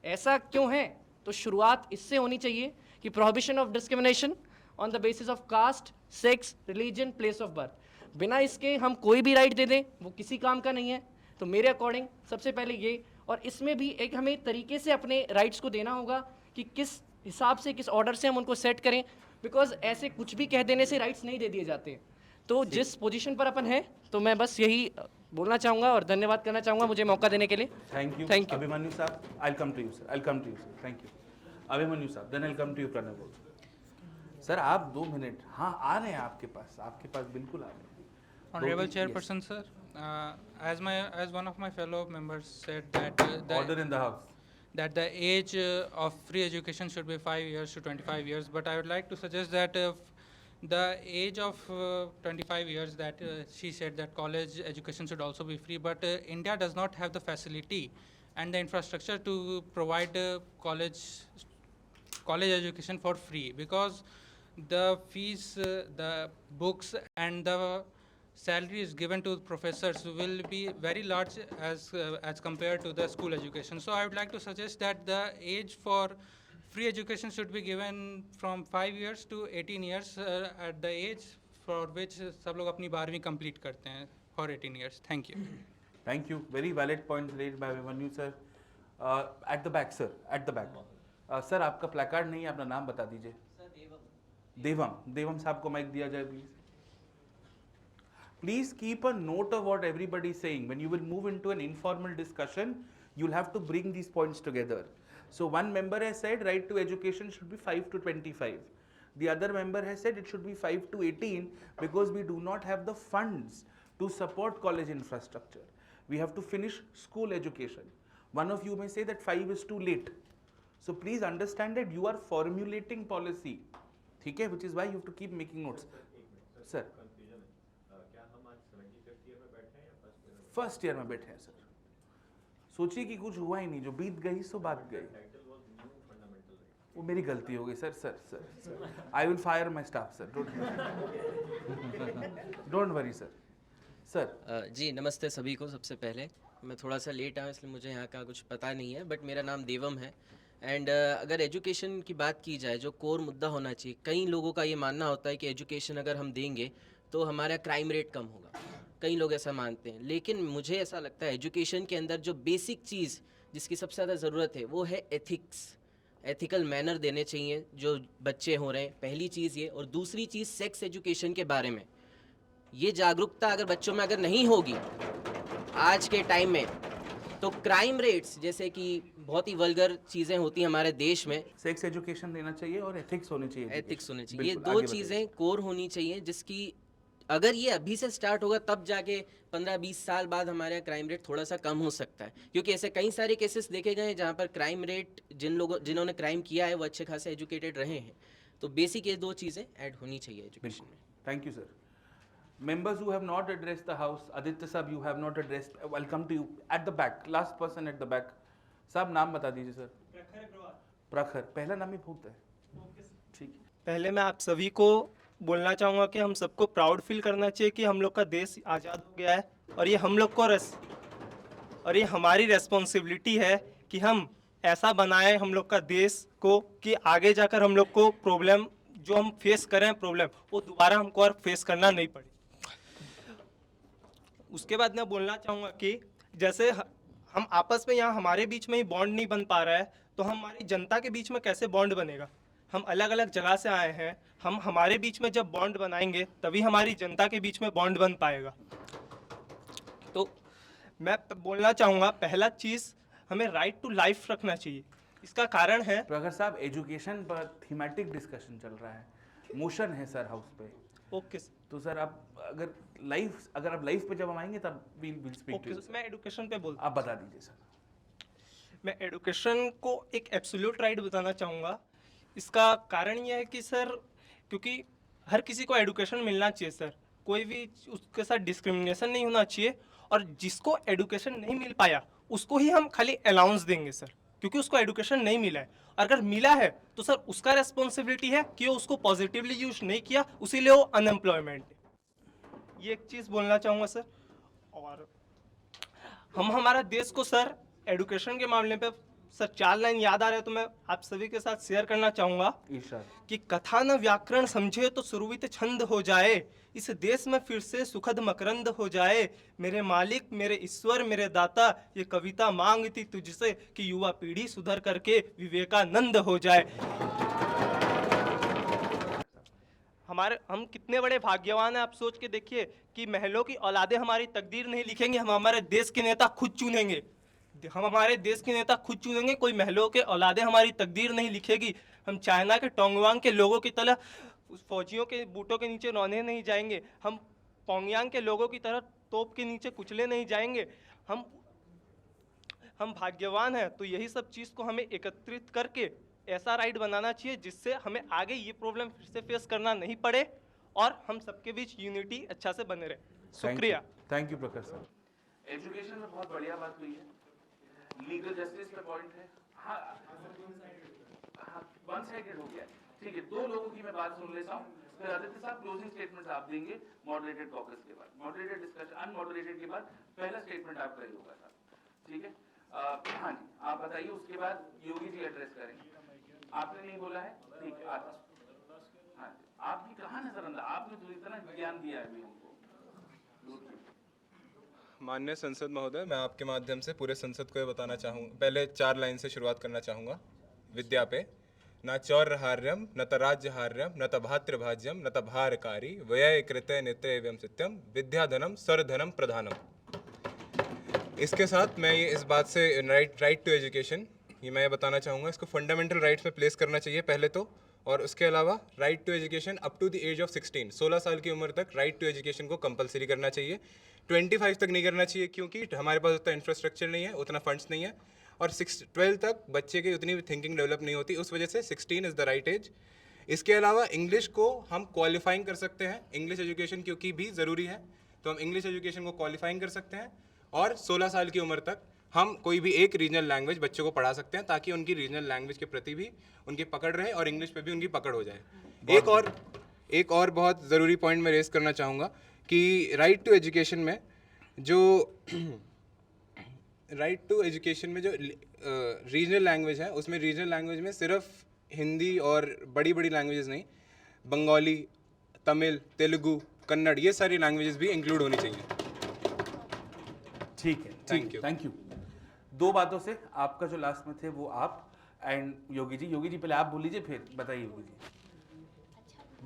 ऐसा क्यों है? तो शुरुआत इससे होनी चाहिए कि prohibition of discrimination on the basis of caste, sex, religion, place of birth. बिना इसके हम कोई भी राइट दे दें वो किसी काम का नहीं है। तो मेरे अकॉर्डिंग सबसे पहले ये, और इसमें भी एक हमें तरीके से अपने राइट्स को देना होगा कि किस हिसाब से, किस ऑर्डर से हम उनको सेट करें, बिकॉज ऐसे कुछ भी कह देने से राइट्स नहीं दे दिए जाते हैं। तो जिस पोजीशन पर अपन है, तो मैं बस यही बोलना चाहूँगा और धन्यवाद करना चाहूँगा मुझे मौका देने के लिए। Thank you. Thank you. Abhimanyu sahab, I will come to you sir, I will come to you sir, thank you. Abhimanyu sahab, then I will come to you Pranav sir. आप 2 मिनट, हाँ आ रहे हैं आपके पास बिल्कुल आ रहे हैं। Honorable Chairperson, sir, as one of my fellow members said that Order in the House. that the age of free education should be 5 years to 25 years, but I would like to suggest that the age of 25 years that she said that college education should also be free, but India does not have the facility and the infrastructure to provide college education for free, because the fees, the books and the salaries given to professors will be very large as compared to the school education. So I would like to suggest that the age for free education should be given from 5 years to 18 years at the age for which सब लोग अपनी 12वीं complete करते हैं, for 18 years. Thank you. Thank you. Very valid points raised by Abhimanyu sir. At the back, sir. At the back. Sir, आपका placard नहीं है, अपना नाम बता दीजिए। देवम साहब को माइक दिया जाए please. Please keep a note of what everybody is saying. When you will move into an informal discussion, you'll have to bring these points together. So one member has said right to education should be 5 to 25. The other member has said it should be 5 to 18 because we do not have the funds to support college infrastructure. We have to finish school education. One of you may say that 5 is too late. So please understand that you are formulating policy, okay, which is why you have to keep making notes. Sir. First year में बैठे हैं sir. सोचिए कि कुछ हुआ ही नहीं, जो बीत गई सो बात गई। वो मेरी गलती हो गई sir. I will fire my staff sir, don't worry sir. जी नमस्ते सभी को। सबसे पहले मैं थोड़ा सा लेट आया इसलिए मुझे यहाँ का कुछ पता नहीं है, बट मेरा नाम देवम है। एंड अगर एजुकेशन की बात की जाए, जो कोर मुद्दा होना चाहिए, कई लोगों का ये मानना होता है कि एजुकेशन अगर हम देंगे तो हमारा क्राइम रेट कम होगा। कई लोग ऐसा मानते हैं, लेकिन मुझे ऐसा लगता है एजुकेशन के अंदर जो बेसिक चीज़ जिसकी सबसे ज़्यादा ज़रूरत है वो है एथिक्स। एथिकल मैनर देने चाहिए जो बच्चे हो रहे हैं, पहली चीज़ ये। और दूसरी चीज़ सेक्स एजुकेशन के बारे में ये जागरूकता अगर बच्चों में अगर नहीं होगी आज के टाइम में, तो क्राइम रेट्स, जैसे कि बहुत ही वल्गर चीज़ें होती हैं हमारे देश में, सेक्स एजुकेशन देना चाहिए और एथिक्स होनी चाहिए। एथिक्स होनी चाहिए, ये 2 चीज़ें कोर होनी चाहिए, जिसकी अगर ये अभी से स्टार्ट होगा तब जाके 15-20 साल बाद हमारे क्राइम रेट थोड़ा सा कम हो सकता है। क्योंकि ऐसे कई सारे केसेस देखे गए हैं जहाँ पर क्राइम रेट, जिन्होंने क्राइम किया है वो अच्छे खासे एजुकेटेड रहे हैं। तो बेसिक ये 2 चीज़ें ऐड होनी चाहिए एजुकेशन में। Thank you sir. Members who have not addressed the house, Aditya sahab, you have not addressed. Welcome to you at the back. Last person at the back. साहब नाम बता दीजिए सर। प्रखर, पहला नाम ही भूत है। ठीक है। पहले मैं आप सभी को बोलना चाहूँगा कि हम सबको प्राउड फील करना चाहिए कि हम लोग का देश आज़ाद हो गया है, और ये हम लोग को और ये हमारी रेस्पॉन्सिबिलिटी है कि हम ऐसा बनाएं हम लोग का देश को कि आगे जाकर हम लोग को प्रॉब्लम जो हम फेस करें वो दोबारा हमको और फेस करना नहीं पड़े। उसके बाद मैं बोलना चाहूँगा कि जैसे हम आपस में यहाँ हमारे बीच में ही बॉन्ड नहीं बन पा रहा है, तो हमारी जनता के बीच में कैसे बॉन्ड बनेगा? हम अलग अलग जगह से आए हैं, हम हमारे बीच में जब बॉन्ड बनाएंगे तभी हमारी जनता के बीच में बॉन्ड बन पाएगा। तो मैं बोलना चाहूँगा, पहला चीज़ हमें राइट टू लाइफ रखना चाहिए। इसका कारण है, प्रखर साहब एजुकेशन पर थीमेटिक डिस्कशन चल रहा है, मोशन है सर हाउस पे। ओके तो सर आप अगर आप लाइफ पे जब हम आएंगे तब विल स्पीक टू यू। मैं एडुकेशन पे बोलता आप बता दीजिए सर। मैं एडुकेशन को एक एब्सोल्यूट राइट बताना चाहूँगा। इसका कारण यह है कि सर, क्योंकि हर किसी को एडुकेशन मिलना चाहिए सर, कोई भी उसके साथ डिस्क्रिमिनेशन नहीं होना चाहिए, और जिसको एडुकेशन नहीं मिल पाया उसको ही हम खाली अलाउंस देंगे सर, क्योंकि उसको एडुकेशन नहीं मिला है। अगर मिला है तो सर उसका रेस्पॉन्सिबिलिटी है कि वो उसको पॉजिटिवली यूज नहीं किया, उसीलिए वो अनएम्प्लॉयमेंट है। ये एक चीज़ बोलना चाहूँगा सर। और हम हमारा देश को सर एडुकेशन के मामले पे सर 4 लाइन याद आ रहा है, तो मैं आप सभी के साथ शेयर करना चाहूँगा कि कथा न व्याकरण समझे तो सुरवित छंद हो जाए, इस देश में फिर से सुखद मकरंद हो जाए, मेरे मालिक मेरे ईश्वर मेरे दाता, ये कविता मांगती तुझसे कि युवा पीढ़ी सुधर करके विवेकानंद हो जाए। हम कितने बड़े भाग्यवान हैं, आप सोच के देखिए कि महलों की औलादें हमारी तकदीर नहीं लिखेंगे, हम हमारे देश के नेता खुद चुनेंगे। हम हमारे देश के नेता खुद चुनेंगे, कोई महलों के औलादें हमारी तकदीर नहीं लिखेगी। हम चाइना के टोंगवांग के लोगों की तरह उस फौजियों के बूटों के नीचे रौंदे नहीं जाएंगे, हम पोंगयांग के लोगों की तरह तोप के नीचे कुचले नहीं जाएंगे। हम भाग्यवान हैं। तो यही सब चीज़ को हमें एकत्रित करके ऐसा राइट बनाना चाहिए जिससे हमें आगे ये प्रॉब्लम फिर से फेस करना नहीं पड़े और हम सबके बीच यूनिटी अच्छा से बने रहे। शुक्रिया। थैंक यू प्रखर सर। एजुकेशन में बहुत बढ़िया बात हुई है, लीगल जस्टिस पे पॉइंट है। हाँ, वन साइडेड हो गया, ठीक है। 2 लोगों की मैं बात सुन लेता हूँ, फिर आदित्य साहब क्लोजिंग स्टेटमेंट आप देंगे मॉडरेटेड कॉकस के बाद, मॉडरेटेड डिस्कशन अनमॉडरेटेड के बाद पहला स्टेटमेंट आपका ही होगा साहब, ठीक है। हाँ जी, आप बताइए, उसके बाद योगी जी एड्रेस करेंगे। आपने नहीं बोला है, ठीक है। हाँ, आपकी कहाँ नजरअंदाज, आपने तो इतना ज्ञान दिया है अभी हमको। माननीय संसद महोदय, मैं आपके माध्यम से पूरे संसद को ये बताना चाहूँगा, पहले 4 लाइन से शुरुआत करना चाहूँगा। विद्या पे न चौर्यहार्यम न त राज्यहार्यम न त भातृभाज्यम न त भारकारी व्यय कृत्य नित्य एवं सत्यम विद्याधनम सर्वधनम प्रधानम। इसके साथ मैं ये इस बात से राइट टू एजुकेशन, ये मैं ये बताना चाहूँगा, इसको फंडामेंटल राइट्स में प्लेस करना चाहिए पहले तो, और उसके अलावा right to education up to the age of 16 साल की उम्र तक राइट टू एजुकेशन को कंपलसरी करना चाहिए। 25 तक नहीं करना चाहिए क्योंकि हमारे पास उतना इंफ्रास्ट्रक्चर नहीं है, उतना फंड्स नहीं है, और 12 तक बच्चे की उतनी थिंकिंग डेवलप नहीं होती, उस वजह से 16 इज़ द राइट एज। इसके अलावा इंग्लिश को हम क्वालिफाइंग कर सकते हैं, इंग्लिश एजुकेशन क्योंकि भी ज़रूरी है, तो हम इंग्लिश एजुकेशन को क्वालिफाइंग कर सकते हैं, और 16 साल की उम्र तक हम कोई भी एक रीजनल लैंग्वेज बच्चों को पढ़ा सकते हैं ताकि उनकी रीजनल लैंग्वेज के प्रति भी उनकी पकड़ रहे और इंग्लिश पे भी उनकी पकड़ हो जाए। एक और बहुत ज़रूरी पॉइंट मैं रेस करना चाहूँगा कि राइट टू एजुकेशन में जो रीजनल लैंग्वेज है, उसमें रीजनल लैंग्वेज में सिर्फ हिंदी और बड़ी बड़ी लैंग्वेजेस नहीं, बंगाली, तमिल, तेलुगु, कन्नड़, ये सारी लैंग्वेजेस भी इंक्लूड होनी चाहिए। ठीक है, थैंक यू। 2 बातों से आपका जो लास्ट में थे वो आप एंड योगी जी पहले आप बोल लीजिए, फिर बताइए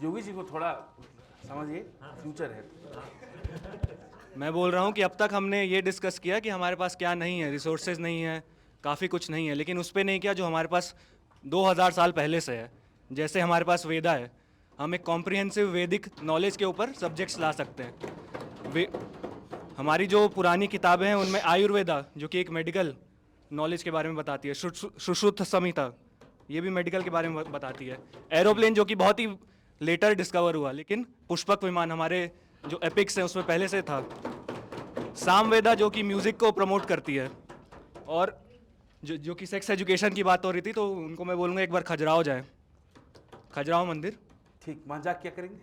योगी जी को थोड़ा समझिए, फ्यूचर है। मैं बोल रहा हूँ कि अब तक हमने ये डिस्कस किया कि हमारे पास क्या नहीं है, रिसोर्सेज नहीं है, काफ़ी कुछ नहीं है, लेकिन उस पर नहीं किया जो हमारे पास 2000 साल पहले से है। जैसे हमारे पास वेदा है, हम एक कॉम्प्रिहेंसिव वैदिक नॉलेज के ऊपर सब्जेक्ट्स ला सकते हैं। हमारी जो पुरानी किताबें हैं उनमें आयुर्वेदा, जो कि एक मेडिकल नॉलेज के बारे में बताती है, सुश्रुत संहिता, ये भी मेडिकल के बारे में बताती है। एरोप्लेन जो कि बहुत ही लेटर डिस्कवर हुआ, लेकिन पुष्पक विमान हमारे जो एपिक्स हैं उसमें पहले से था। सामवेदा जो कि म्यूज़िक को प्रमोट करती है, और जो कि सेक्स एजुकेशन की बात हो रही थी, तो उनको मैं बोलूँगा एक बार खजुराहो जाए, खजुराहो मंदिर। ठीक, वहाँ जा क्या करेंगे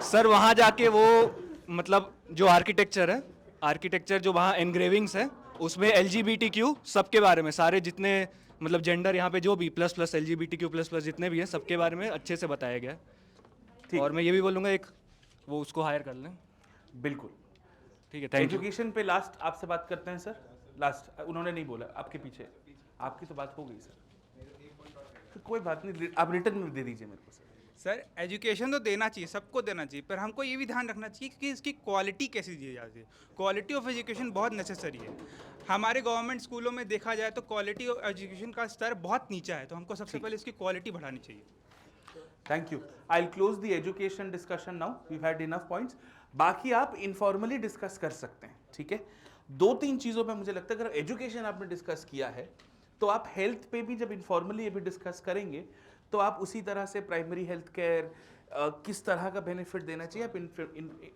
सर? वहाँ जाके वो मतलब जो आर्किटेक्चर जो वहाँ एनग्रेविंग्स है, उसमें LGBTQ सबके बारे में, सारे जितने मतलब जेंडर यहाँ पे जो भी ++ LGBTQ++ जितने भी हैं सबके बारे में अच्छे से बताया गया। और मैं ये भी बोलूँगा एक वो उसको हायर कर लें। बिल्कुल, ठीक है, थैंक यू। एजुकेशन पे लास्ट आपसे बात करते हैं सर। लास्ट उन्होंने नहीं बोला, आपके पीछे आपकी तो बात हो गई सर, तो कोई बात नहीं, आप रिटर्न में दे दीजिए मेरे को सर। सर एजुकेशन तो देना चाहिए, सबको देना चाहिए, पर हमको ये भी ध्यान रखना चाहिए कि इसकी क्वालिटी कैसी दी जाती है। क्वालिटी ऑफ एजुकेशन बहुत नेसेसरी है। हमारे गवर्नमेंट स्कूलों में देखा जाए तो क्वालिटी ऑफ एजुकेशन का स्तर बहुत नीचा है, तो हमको सबसे पहले इसकी क्वालिटी बढ़ानी चाहिए। Thank you. I will close the education discussion now, we had enough points. बाकी आप इनफॉर्मली डिस्कस कर सकते हैं, ठीक है। 2-3 चीज़ों पे मुझे लगता है अगर एजुकेशन आपने डिस्कस किया है तो आप हेल्थ पे भी जब इनफॉर्मली ये भी डिस्कस करेंगे तो आप उसी तरह से प्राइमरी हेल्थ केयर किस तरह का बेनिफिट देना चाहिए आप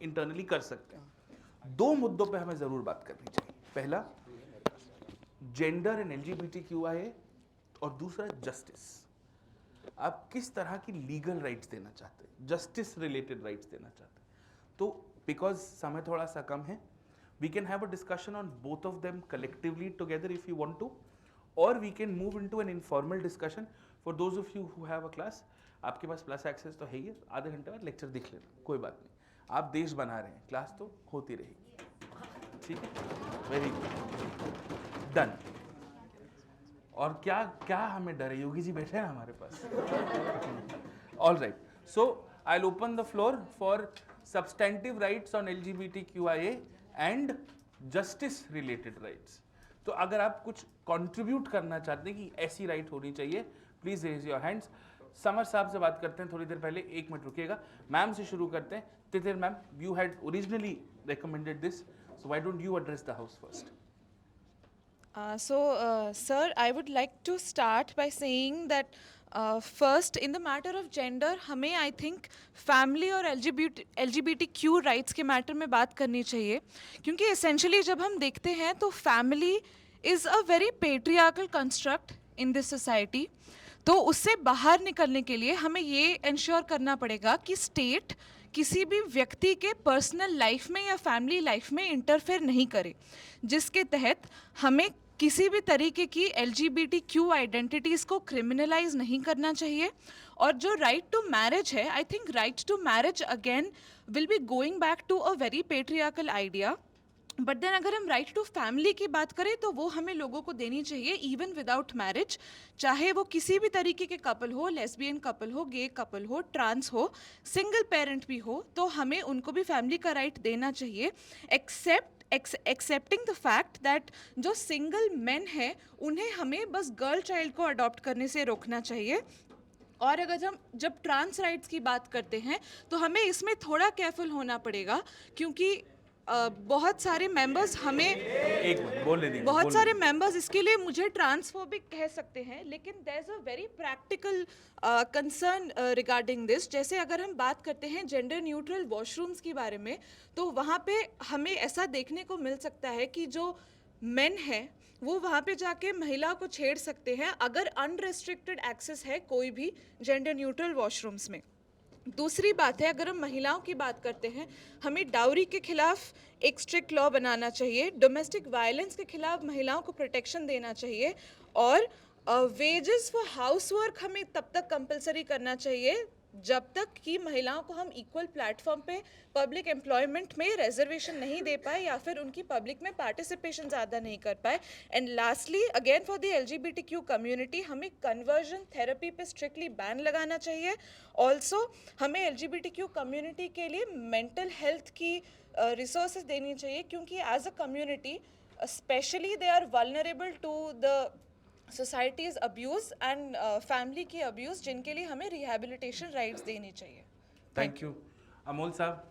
इंटरनली कर सकते हैं। 2 मुद्दों पे हमें ज़रूर बात करनी चाहिए। पहला जेंडर एंड LGBTQIA और दूसरा जस्टिस। आप किस तरह की लीगल राइट्स देना चाहते हैं, जस्टिस रिलेटेड राइट्स देना चाहते हैं। तो बिकॉज समय थोड़ा सा कम है, we can have a discussion on both of them collectively together if you want to, और we can move into an informal discussion for those of you who have a class. आपके पास plus access तो है ही, आधे घंटे बाद lecture देख लेना, कोई बात नहीं। आप देश बना रहे हैं, क्लास तो होती रहेगी, ठीक है। Very good, done. और क्या क्या हमें डर है, योगी जी बैठे हैं हमारे पास। All right, so I will open the floor for substantive rights on LGBTQIA and justice related rights. तो अगर आप कुछ कंट्रीब्यूट करना चाहते हैं कि ऐसी राइट होनी चाहिए, please raise your hands. Samar साहब से बात करते हैं थोड़ी देर पहले, 1 मिनट रुकिएगा। मैम से शुरू करते हैं। Tithir ma'am, you had originally recommended this, so why don't you address the house first? Sir, I would like to start by saying that first, in the matter of gender, हमें I think family और LGBTQ rights के matter में बात करनी चाहिए, क्योंकि essentially जब हम देखते हैं तो family is a very patriarchal construct in this society. तो उससे बाहर निकलने के लिए हमें ये इंश्योर करना पड़ेगा कि स्टेट किसी भी व्यक्ति के पर्सनल लाइफ में या फैमिली लाइफ में इंटरफेयर नहीं करे, जिसके तहत हमें किसी भी तरीके की LGBTQ आइडेंटिटीज़ को क्रिमिनलाइज नहीं करना चाहिए। और जो राइट टू मैरिज है, I think right to marriage again will be going back to a very patriarchal idea. But then अगर हम राइट टू फैमिली की बात करें तो वो हमें लोगों को देनी चाहिए इवन विदाउट मैरिज, चाहे वो किसी भी तरीके के कपल हो, लेस्बियन कपल हो, गे कपल हो, ट्रांस हो, सिंगल पेरेंट भी हो, तो हमें उनको भी फैमिली का राइट देना चाहिए। एक्सेप्टिंग द फैक्ट दैट जो सिंगल मेन है उन्हें हमें बस गर्ल चाइल्ड को अडॉप्ट करने से रोकना चाहिए। और अगर हम जब ट्रांस राइट्स की बात करते हैं तो हमें इसमें थोड़ा केयरफुल होना पड़ेगा, क्योंकि बहुत सारे मेंबर्स हमें बहुत सारे मेंबर्स इसके लिए मुझे ट्रांसफोबिक कह सकते हैं, लेकिन there is a very practical concern regarding this. जैसे अगर हम बात करते हैं जेंडर न्यूट्रल वॉशरूम्स के बारे में, तो वहाँ पे हमें ऐसा देखने को मिल सकता है कि जो मेन है वो वहाँ पे जाके महिला को छेड़ सकते हैं अगर अनरेस्ट्रिक्टेड एक्सेस है कोई भी जेंडर न्यूट्रल वॉशरूम्स में। दूसरी बात है, अगर हम महिलाओं की बात करते हैं, हमें डाउरी के खिलाफ एक स्ट्रिक्ट लॉ बनाना चाहिए, डोमेस्टिक वायलेंस के खिलाफ महिलाओं को प्रोटेक्शन देना चाहिए, और वेजेस फॉर हाउसवर्क हमें तब तक कंपलसरी करना चाहिए जब तक कि महिलाओं को हम इक्वल प्लेटफॉर्म पे पब्लिक एम्प्लॉयमेंट में रिजर्वेशन नहीं दे पाए या फिर उनकी पब्लिक में पार्टिसिपेशन ज़्यादा नहीं कर पाए। And lastly again for the LGBTQ community, हमें कन्वर्जन थेरेपी पे स्ट्रिक्टली बैन लगाना चाहिए। ऑल्सो हमें LGBTQ कम्युनिटी के लिए मेंटल हेल्थ की रिसोर्सेज देनी चाहिए, क्योंकि as a community specially they are vulnerable to the societies abuse and family की अब्यूज़, जिनके लिए हमें रिहेबिलिटेशन राइट्स देनी चाहिए। Thank you. अमोल साहब,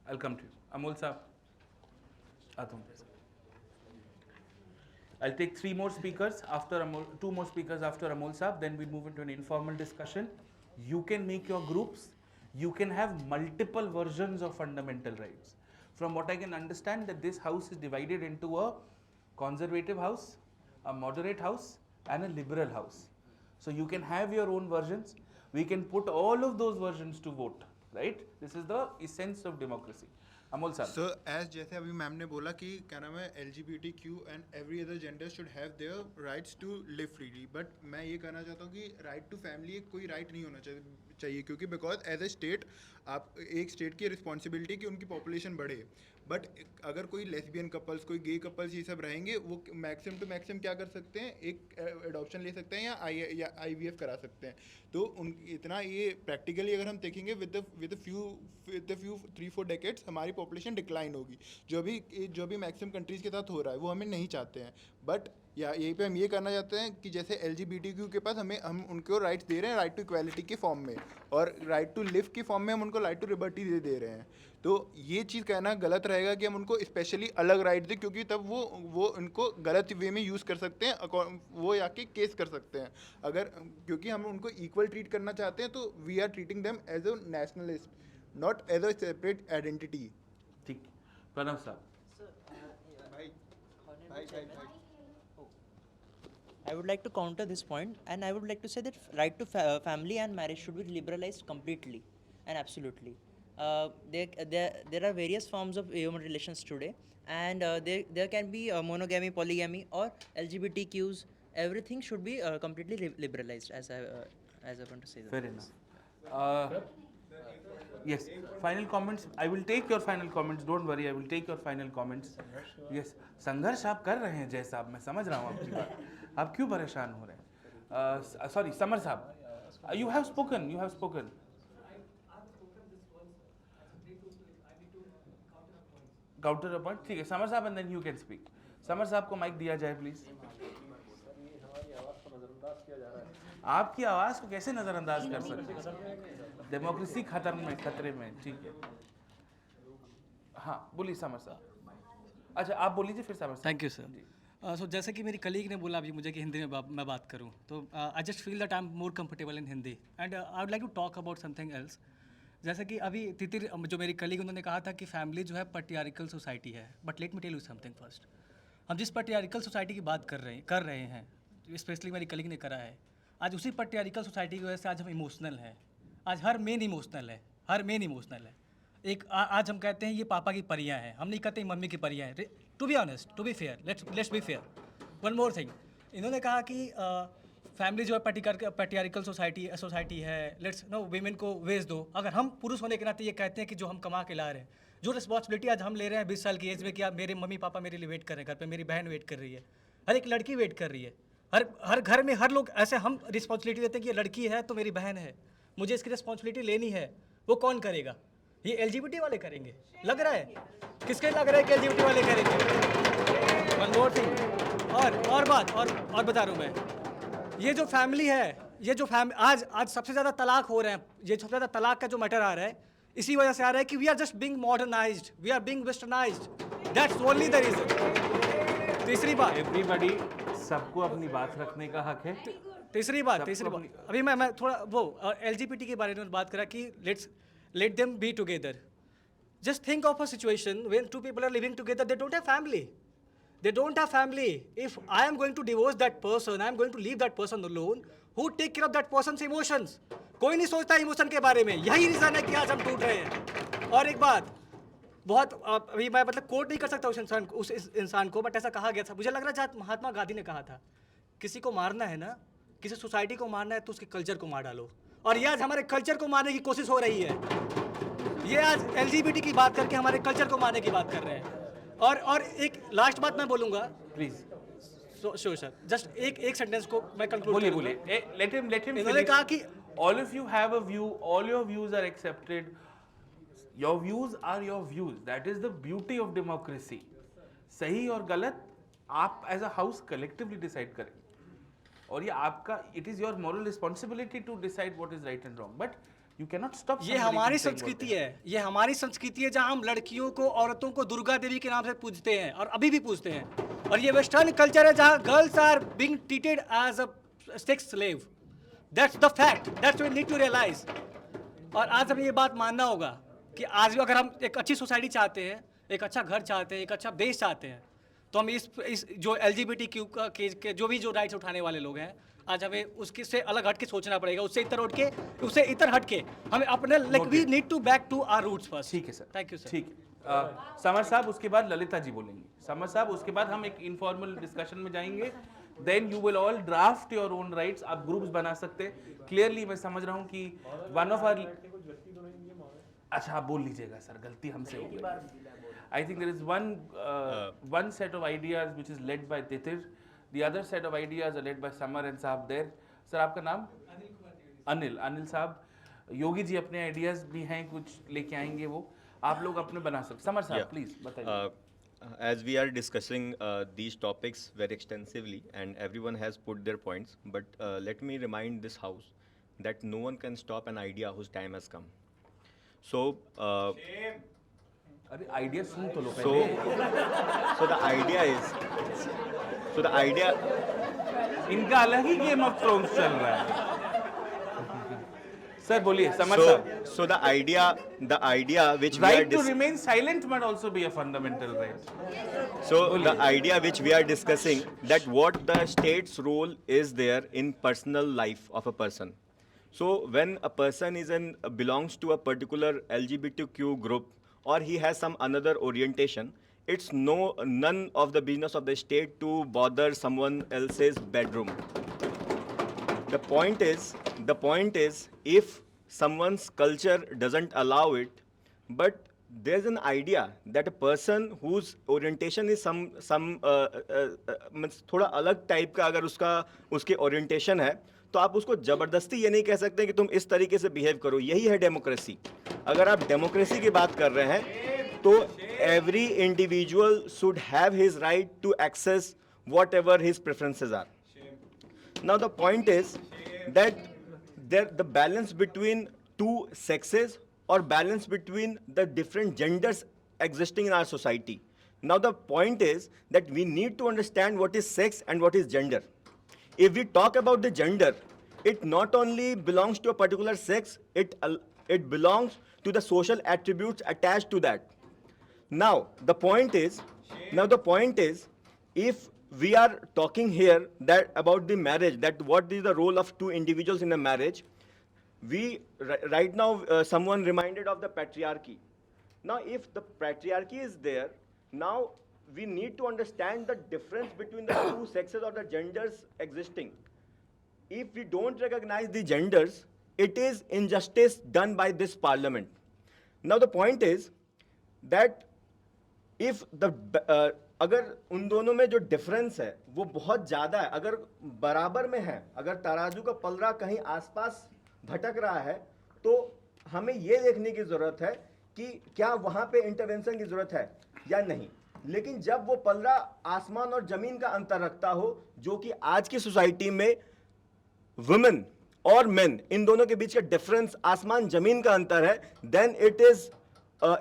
वेलकम टू यू। अमोल साहब, आता हूँ। I'll take 3 more speakers after Amol, 2 more speakers after Amol Saab, then we'll move into an informal discussion. You can make your groups, you can have multiple versions of fundamental rights. From what I can understand, that this house is divided into a conservative house, a moderate house and a liberal house. So you can have your own versions. We can put all of those versions to vote, right? This is the essence of democracy. Amol साहब, so as जैसे अभी ma'am ने बोला कि क्या नाम है LGBTQ and every other gender should have their rights to live freely, but मैं ये कहना चाहता हूँ कि राइट टू फैमिली एक कोई राइट नहीं होना चाहिए। चाहिए, क्योंकि बिकॉज एज ए स्टेट आप एक स्टेट की रिस्पॉन्सिबिलिटी कि उनकी पॉपुलेशन बढ़े, बट अगर कोई लेस्बियन कपल्स, कोई गे कपल्स ये सब रहेंगे, वो मैक्सिमम टू मैक्सिमम क्या कर सकते हैं, एक एडॉप्शन ले सकते हैं या IVF करा सकते हैं। तो उन इतना ये प्रैक्टिकली अगर हम देखेंगे विद फ्यू 3-4 डेकेड्स हमारी पॉपुलेशन डिक्लाइन होगी, जो भी मैक्सिमम कंट्रीज़ के साथ हो रहा है वो हमें नहीं चाहते हैं। बट यहीं पे हम ये करना चाहते हैं कि जैसे LGBTQ के पास हम उनको राइट्स दे रहे हैं, राइट टू इक्वालिटी के फॉर्म में, और राइट टू लिव के फॉर्म में हम उनको राइट टू लिबर्टी दे रहे हैं। तो ये चीज़ कहना गलत रहेगा कि हम उनको स्पेशली अलग राइट दें, क्योंकि तब वो उनको गलत वे में यूज़ कर सकते हैं, वो आके केस कर सकते हैं। अगर क्योंकि हम उनको इक्वल ट्रीट करना चाहते हैं, तो we are treating them as a nationalist, not as a separate identity. ठीक, प्रणव साहब। I would like to counter this point, and I would like to say that right to family and marriage should be liberalized completely and absolutely. There are various forms of human relations today, and there can be monogamy, polygamy, or LGBTQs. Everything should be completely liberalized, as I want to say that. Fair enough. Yes, final comments. I will take your final comments. Don't worry, I will take your final comments. Yes, संघर्ष आप कर रहे हैं जय साहब, मैं समझ रहा हूँ आपकी बात। आप क्यों परेशान हो रहे हैं? Sorry, समर साहब, you have spoken. Counter a point. ठीक है, समर साहब, and then you can speak. Summer साहब को माइक दिया जाए प्लीज। आपकी आवाज़ को कैसे नज़रअंदाज कर सकते हैं? डेमोक्रेसी खतरे में। ठीक है, हाँ बोलिए समर साहब। अच्छा, आप बोलिए फिर समर साहब। Thank you sir. सो जैसे कि मेरी कलीग ने बोला अभी मुझे कि हिंदी में मैं बात करूं, तो I just feel that I am more comfortable in Hindi, and I would like to talk about something else. जैसे कि अभी तितिर जो मेरी कलीग उन्होंने कहा था कि फैमिली जो है पैट्रियार्कल सोसाइटी है, but let me tell you something first. हम जिस पैट्रियार्कल सोसाइटी की बात कर रहे हैं, स्पेशली मेरी कलीग ने करा है, आज उसी पैट्रियार्कल सोसाइटी की वजह से आज हम इमोशनल हैं। आज हर मेन इमोशनल है। एक आज हम कहते हैं ये पापा की परियां हैं, हम नहीं कहते मम्मी की परियां हैं। To be honest, to be fair, let's be fair. One more thing, इन्होंने कहा कि फैमिली जो है पैट्रियार्कल सोसाइटी है, लेट्स नो वीमेन को वेज दो। अगर हम पुरुष होने के नाते ये कहते हैं कि जो हम कमा के ला रहे हैं, जो रिस्पॉन्सिबिलिटी आज हम ले रहे हैं 20 साल की एज में, कि मेरे मम्मी पापा मेरे लिए वेट कर रहे हैं घर पे, मेरी बहन वेट कर रही है, हर एक लड़की वेट कर रही है, हर घर में हर लोग ऐसे हम रिस्पॉन्सिबिलिटी लेते हैं कि ये लड़की है तो मेरी बहन है, मुझे इसकी रिस्पॉन्सिबिलिटी लेनी है। वो कौन करेगा? ये LGBT वाले करेंगे, लग रहा है। किसके लग रहा है कि LGBT वाले करेंगे? वन मोर थिंग, और बता रहा हूँ मैं, ये जो फैमिली है, आज सबसे ज़्यादा तलाक हो रहे हैं, ये सबसे ज़्यादा तलाक का जो मैटर आ रहा है, इसी वजह से आ रहा है कि we are just being modernised, we are being westernised, that's only the reason. तीसरी बात, एवरीबॉडी, सबको अपनी बात रखने का हक है। तीसरी बात, अभी मैं थोड़ा वो LGBT के बारे में बात करा कि let them be together. Just think of a situation when two people are living together, they don't have family. If I am going to divorce that person, I am going to leave that person alone, who take care of that person's emotions? कोई नहीं सोचता emotion के बारे में। यही reason है कि आज हम टूट रहे हैं। और एक बात बहुत, अभी मैं मतलब कोट नहीं कर सकता उस इंसान को, बट ऐसा कहा गया था, मुझे लग रहा है महात्मा गांधी ने कहा था, किसी को मारना है ना, किसी सोसाइटी को मारना है तो उसके कल्चर को मार डालो। और ये आज हमारे कल्चर को मारने की कोशिश हो रही है। ये आज LGBT की बात करके हमारे कल्चर को मारने की बात कर रहे हैं। और एक लास्ट बात मैं बोलूँगा प्लीज। श्योर सर, जस्ट एक सेंटेंस को मैं कंक्लूड बोलिए। लेट हिम इन्होंने कहा कि all of you have a view, all your views are accepted, your views are your views, that is the beauty of democracy। सही और गलत आप as a house collectively decide करें, और ये आपका, it is your moral responsibility to decide what is right and wrong, but you can not stop. ये हमारी संस्कृति है, जहाँ हम लड़कियों को, औरतों को दुर्गा देवी के नाम से पूजते हैं और अभी भी पूजते हैं। और ये वेस्टर्न कल्चर है जहाँ girls are being treated as a sex slave. That's the fact, that's we need to realise. और आज हमें ये बात मानना होगा कि आज भी अगर हम एक अच्छी सोसाइटी चाहते हैं, एक अच्छा घर चाहते हैं, एक अच्छा देश चाहते हैं, तो हम इस जो LGBTQ के जो भी राइट्स उठाने वाले लोग हैं, आज हमें उसके से अलग हट के सोचना पड़ेगा, उससे इतर हट के हमें अपने we need to back to our roots first. ठीक है सर, थैंक यू सर। ठीक है, समर साहब, उसके बाद ललिता जी बोलेंगी। समर साहब, उसके बाद हम एक इनफॉर्मल डिस्कशन में जाएंगे then you will all draft your own rights. आप groups बना सकते. Clearly मैं समझ रहा हूँ कि one of our अच्छा आप बोल लीजिएगा सर, गलती हमसे हो गई. I think there is one set of ideas which is led by Titir. The other set of ideas are led by Samar and Saab there. Sir आपका नाम? अनिल साहब. योगी जी अपने आइडियाज भी हैं, कुछ लेके आएंगे, वो आप लोग अपने बना सकते. समर साहब प्लीज बताइए. As we are discussing these topics very extensively and everyone has put their points, but let me remind this house that no one can stop an idea whose time has come. So अरे idea सुन तो लो so पहले. the idea is इनका अलग ही game of thrones चल रहा है. Sir बोलिए summer साहब. so the idea which we are Right to remain silent might also be a fundamental right. So the idea which we are discussing, that what the state's role is there in personal life of a person. So when a person belongs to a particular LGBTQ group or he has some another orientation, it's none of the business of the state to bother someone else's bedroom. The point is, if someone's culture doesn't allow it, but there's an idea that a person whose orientation is थोड़ा अलग type का अगर उसके orientation है, तो आप उसको जबरदस्ती ये नहीं कह सकते कि तुम इस तरीके से बिहेव करो. यही है डेमोक्रेसी. अगर आप डेमोक्रेसी की बात कर रहे हैं तो every individual should have his right to access whatever his preferences are. Now the point is that the balance between two sexes or balance between the different genders existing in our society. Now the point is that we need to understand what is sex and what is gender. If we talk about the gender, it not only belongs to a particular sex, it belongs to the social attributes attached to that. Now the point is, if we are talking here that about the marriage, that what is the role of two individuals in a marriage, right now someone reminded of the patriarchy. Now if the patriarchy is there, now we need to understand the difference between the two sexes or the genders existing. If we don't recognize the genders, it is injustice done by this parliament. Now the point is that if अगर उन दोनों में जो difference है वो बहुत ज़्यादा है, अगर बराबर में है, अगर तराजू का पलड़ा कहीं आसपास भटक रहा है, तो हमें ये देखने की ज़रूरत है कि क्या वहाँ पे इंटरवेंशन की ज़रूरत है या नहीं. लेकिन जब वो पलड़ा आसमान और ज़मीन का अंतर रखता हो, जो कि आज की सोसाइटी में वुमेन और मेन इन दोनों के बीच का डिफरेंस आसमान ज़मीन का अंतर है, then it is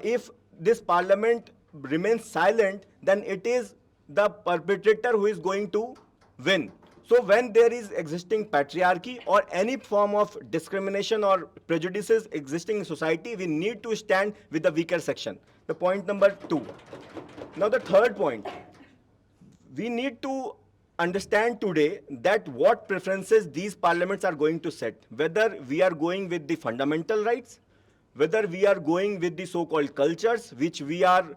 if this parliament remains silent, then it is the perpetrator who is going to win. So when there is existing patriarchy or any form of discrimination or prejudices existing in society, we need to stand with the weaker section. The point number 2. Now the third point, we need to understand today that what preferences these parliaments are going to set, whether we are going with the fundamental rights, whether we are going with the so-called cultures which we are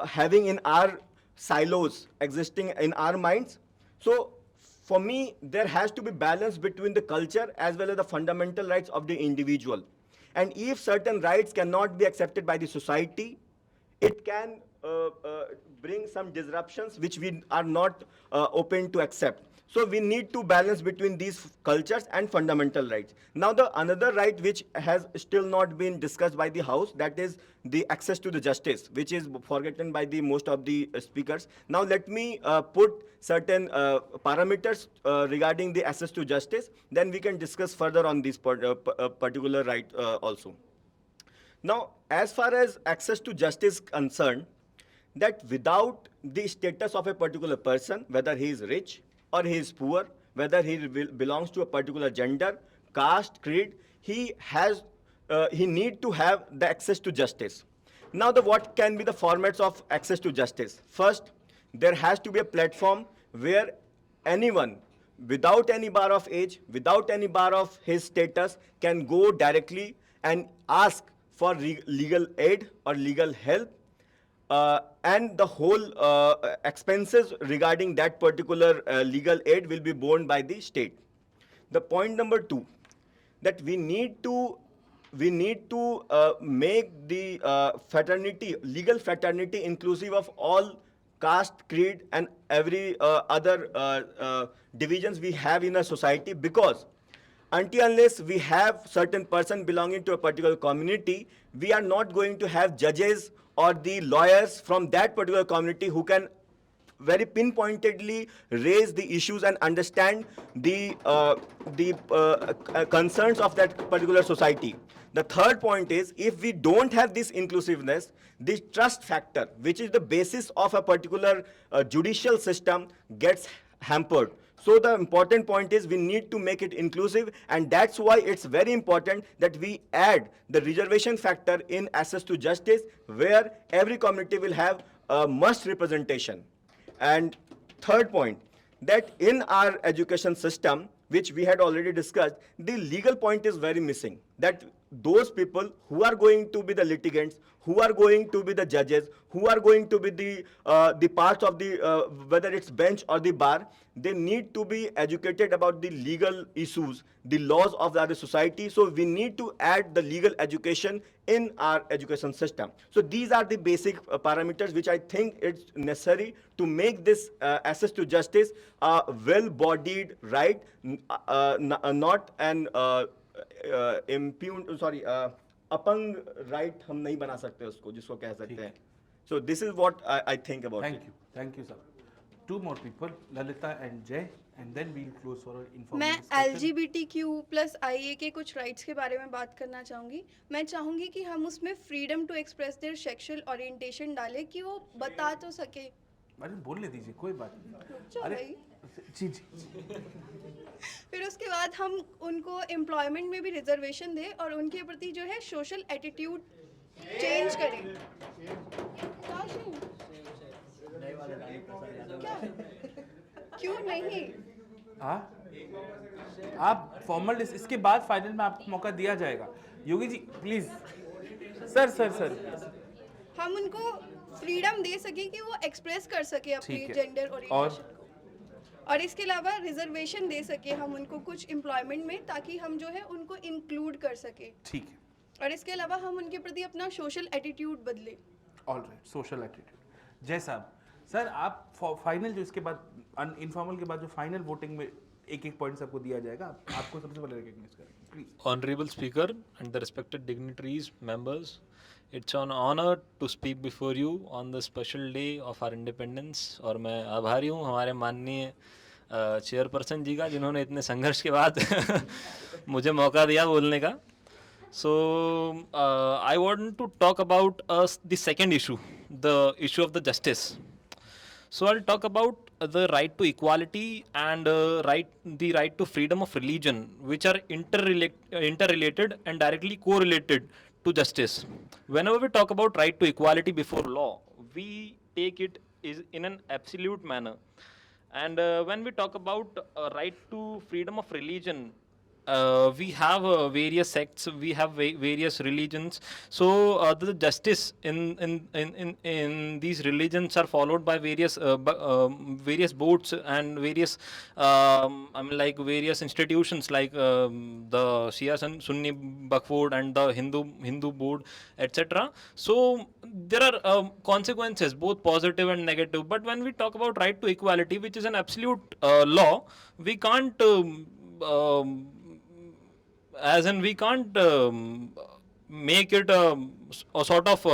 having in our silos existing in our minds. So for me, there has to be balance between the culture as well as the fundamental rights of the individual. And if certain rights cannot be accepted by the society, it can bring some disruptions which we are not open to accept. So we need to balance between these cultures and fundamental rights. Now the another right which has still not been discussed by the House, that is the access to the justice, which is forgotten by the most of the speakers. Now let me put certain parameters regarding the access to justice, then we can discuss further on this particular right also. Now as far as access to justice is concerned, that without the status of a particular person, whether he is rich or he is poor, whether he belongs to a particular gender, caste, creed, he need to have the access to justice. Now what can be the formats of access to justice? First, there has to be a platform where anyone without any bar of age, without any bar of his status can go directly and ask for legal aid or legal help and the whole expenses regarding that particular legal aid will be borne by the state. The point number 2, that we need to make the legal fraternity inclusive of all caste, creed, and every other divisions we have in a society, because until unless we have certain person belonging to a particular community, we are not going to have judges or the lawyers from that particular community who can very pinpointedly raise the issues and understand the concerns of that particular society. The third point is, if we don't have this inclusiveness, this trust factor, which is the basis of a particular judicial system, gets hampered. So the important point is we need to make it inclusive, and that's why it's very important that we add the reservation factor in access to justice, where every community will have a must representation. And third point, that in our education system, which we had already discussed, the legal point is very missing. That those people who are going to be the litigants, who are going to be the judges, who are going to be the parts of the, whether it's bench or the bar, they need to be educated about the legal issues, the laws of the other society. So we need to add the legal education in our education system. So these are the basic parameters which I think it's necessary to make this access to justice a well-bodied right, not an अपंग right हम नहीं बना सकते उसको, जिसको कह सकते हैं. So this is what I think about it. Thank you, sir. Two more people, Lalita and Jay, and then we'll close for our informal मैं discussion. LGBTQ+IA के कुछ राइट्स के बारे में बात करना चाहूँगी. मैं चाहूँगी कि हम उसमें freedom to express their sexual orientation डालें, कि वो बता तो सके. अरे बोलने दीजिए, कोई बात नहीं. अरे जी. फिर उसके बाद हम उनको एम्प्लॉयमेंट में भी रिजर्वेशन दें और उनके प्रति जो है सोशल एटीट्यूड चेंज करें. क्या? क्यों नहीं? हाँ, आप फॉर्मल इसके बाद फाइनल में आपको मौका दिया जाएगा. योगी जी प्लीज. सर हम उनको फ्रीडम दे सके कि वो एक्सप्रेस कर सके अपनी ठीक है. जेंडर ओरिएंटेशन को, और इसके अलावा रिजर्वेशन दे सके हम उनको कुछ एम्प्लॉयमेंट में, ताकि हम जो है उनको इंक्लूड कर सके. ठीक है. और इसके अलावा हम उनके प्रति अपना सोशल एटीट्यूड बदले. Alright, social attitude. जय साहब, सर आप फाइनल जो इसके बाद इनफॉर्मल के बाद जो फाइनल वोटिंग में एक पॉइंट सबको दिया जाएगा, आपको सबसे पहले रिकॉग्नाइज करेंगे please. Honorable Speaker and the respected dignitaries, members, it's an honor to speak before you on the special day of our independence. और मैं आभारी हूँ हमारे माननीय चेयरपर्सन जी का, जिन्होंने इतने संघर्ष के बाद मुझे मौका दिया बोलने का. So I want to talk about the second issue, the issue of the justice. So I'll talk about the right to equality and the right to freedom of religion, which are interrelated and directly correlated to justice. Whenever we talk about right to equality before law, we take it is in an absolute manner. And when we talk about right to freedom of religion, we have various sects, we have various religions. So the justice in these religions are followed by various boards and various like various institutions, like the Shia Sunni Waqf Board and the Hindu board, etc. So there are consequences, both positive and negative. But when we talk about right to equality, which is an absolute law, we can't we can't make it a sort of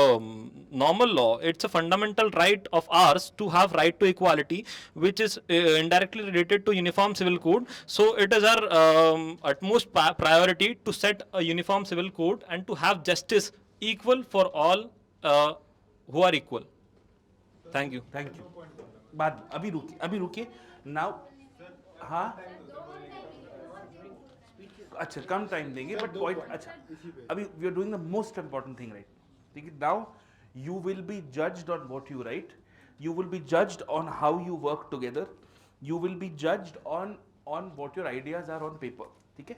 normal law. It's a fundamental right of ours to have right to equality, which is indirectly related to uniform civil code. So it is our utmost priority to set a uniform civil code and to have justice equal for all who are equal. Thank you. Thank you. बाद अभी रुकिए. Now, हाँ, अच्छा कम time देंगे, but point अच्छा. अभी we are doing the most important thing, right? ठीक है. Now you will be judged on what you write, you will be judged on how you work together, you will be judged on what your ideas are on paper. ठीक है.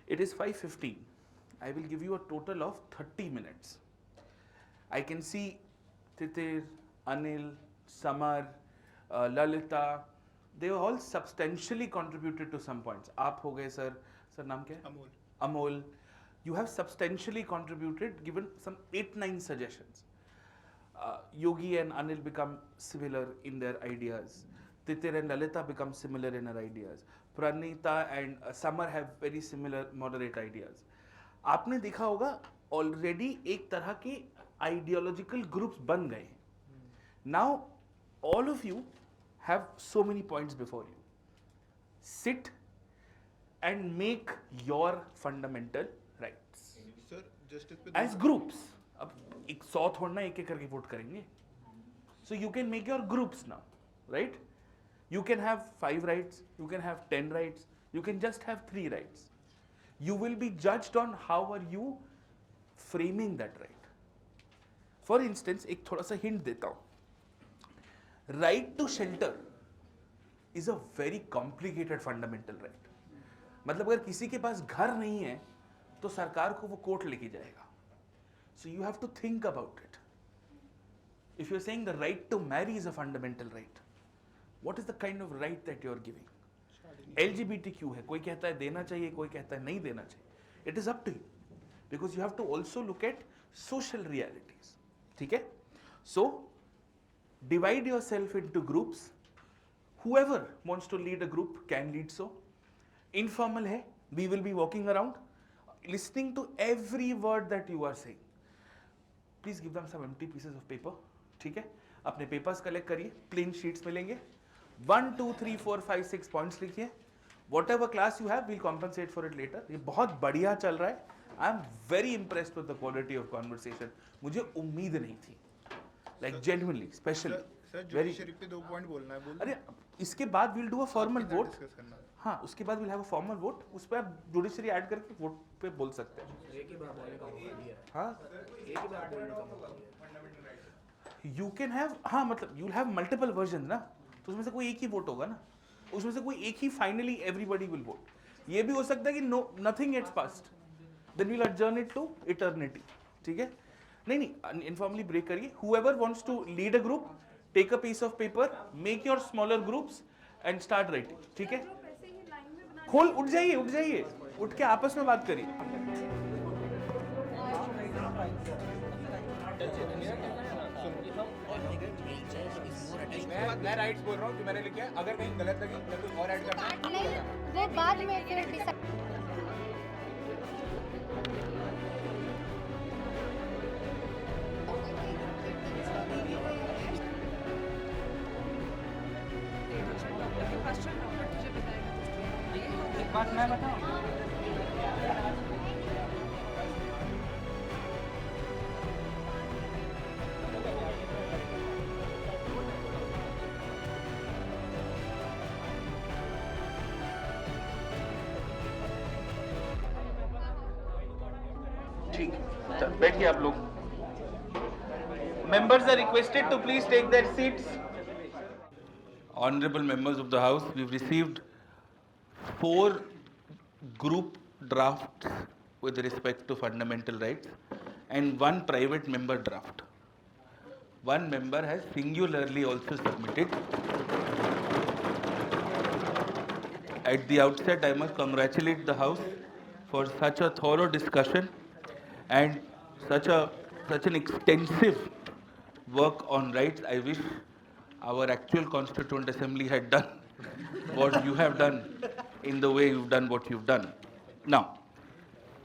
It is 5:15. I will give you a total of 30 minutes. I can see Titir, Anil, Samar, Lalita, they all substantially contributed to some points. आप हो गए sir, sir नाम क्या है? Amol. Amol, you have substantially contributed, given some 8-9 suggestions. Yogi and Anil become similar in their ideas. Titir and Lalita become similar in her ideas. Pranita and Samar have very similar moderate ideas. आपने देखा होगा already एक तरह के ideological groups बन गए. Now all of you have so many points before you. Sit and make your fundamental rights. Sir, justice पे As groups. अब 100 थोड़ा एक एक करके वोट करेंगे. So you can make your groups now, right? You can have 5 rights, you can have 10 rights, you can just have 3 rights. You will be judged on how are you framing that right. For instance, एक थोड़ा सा hint देता हूँ. Right to shelter is a very complicated fundamental right. मतलब अगर किसी के पास घर नहीं है तो सरकार को वो कोर्ट लेके जाएगा. So you have to think about it. If you're saying the right to marry is a fundamental right, what is the kind of right that you're giving? LGBTQ है, कोई कहता है देना चाहिए, कोई कहता है नहीं देना चाहिए. It is up to you, because you have to also look at social realities. ठीक है? So divide yourself into groups. Whoever wants to lead a group can lead so. Informal है, we will be walking around, listening to every word that you are saying. Please give them some empty pieces of paper. ठीक है? अपने papers collect करिए, plain sheets मिलेंगे. 1, 2, 3, 4, 5, 6 points लिखिए. Whatever class you have, we'll compensate for it later. ये बहुत बढ़िया चल रहा है. I am very impressed with the quality of conversation. मुझे उम्मीद नहीं थी. Like genuinely, especially. Sir, Very. judiciary पे 2 point बोलना है बोल. अरे इसके बाद we'll do a formal vote. Discuss करना है. हाँ, उसके बाद we'll have a formal vote. उस पर आप judiciary add करके vote पे बोल सकते हैं. हाँ. You can have, हाँ मतलब you'll have multiple versions ना. तो उसमें से कोई एक ही vote होगा ना. उसमें से कोई एक ही finally everybody will vote. ये भी हो सकता है कि no nothing gets passed. Then we'll adjourn it to eternity. ठीक है? नहीं informally break करिए. Whoever wants to lead a group, take a piece of paper, make your smaller groups and start writing. ठीक है? खोल उठ जाइए. उठ के आपस में बात करिए. मैं राइट्स बोल रहा हूँ जो मैंने लिखे हैं. अगर कहीं गलत लगी मैं कुछ और ऐड करना. नहीं, वो बाद में फिर decide- एक बात मैं बताऊँ. ठीक है, चल बैठिए आप लोग. Members are requested to please take their seats. Honorable members of the House, we've received 4 group drafts with respect to fundamental rights and 1 private member draft. 1 member has singularly also submitted. At the outset, I must congratulate the House for such a thorough discussion and such an extensive work on rights. I wish our actual Constituent Assembly had done what you have done in the way you've done what you've done. Now,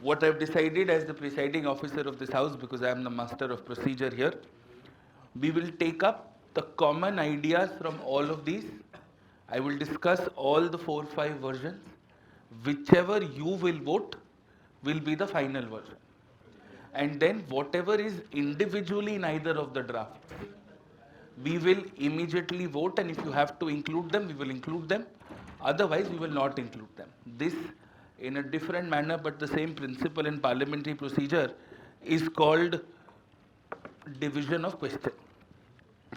what I've decided as the presiding officer of this House, because I am the master of procedure here, we will take up the common ideas from all of these. I will discuss all the 4-5 versions. Whichever you will vote will be the final version. And then whatever is individually in either of the drafts, we will immediately vote, and if you have to include them, we will include them. Otherwise, we will not include them. This, in a different manner, but the same principle in parliamentary procedure, is called division of question.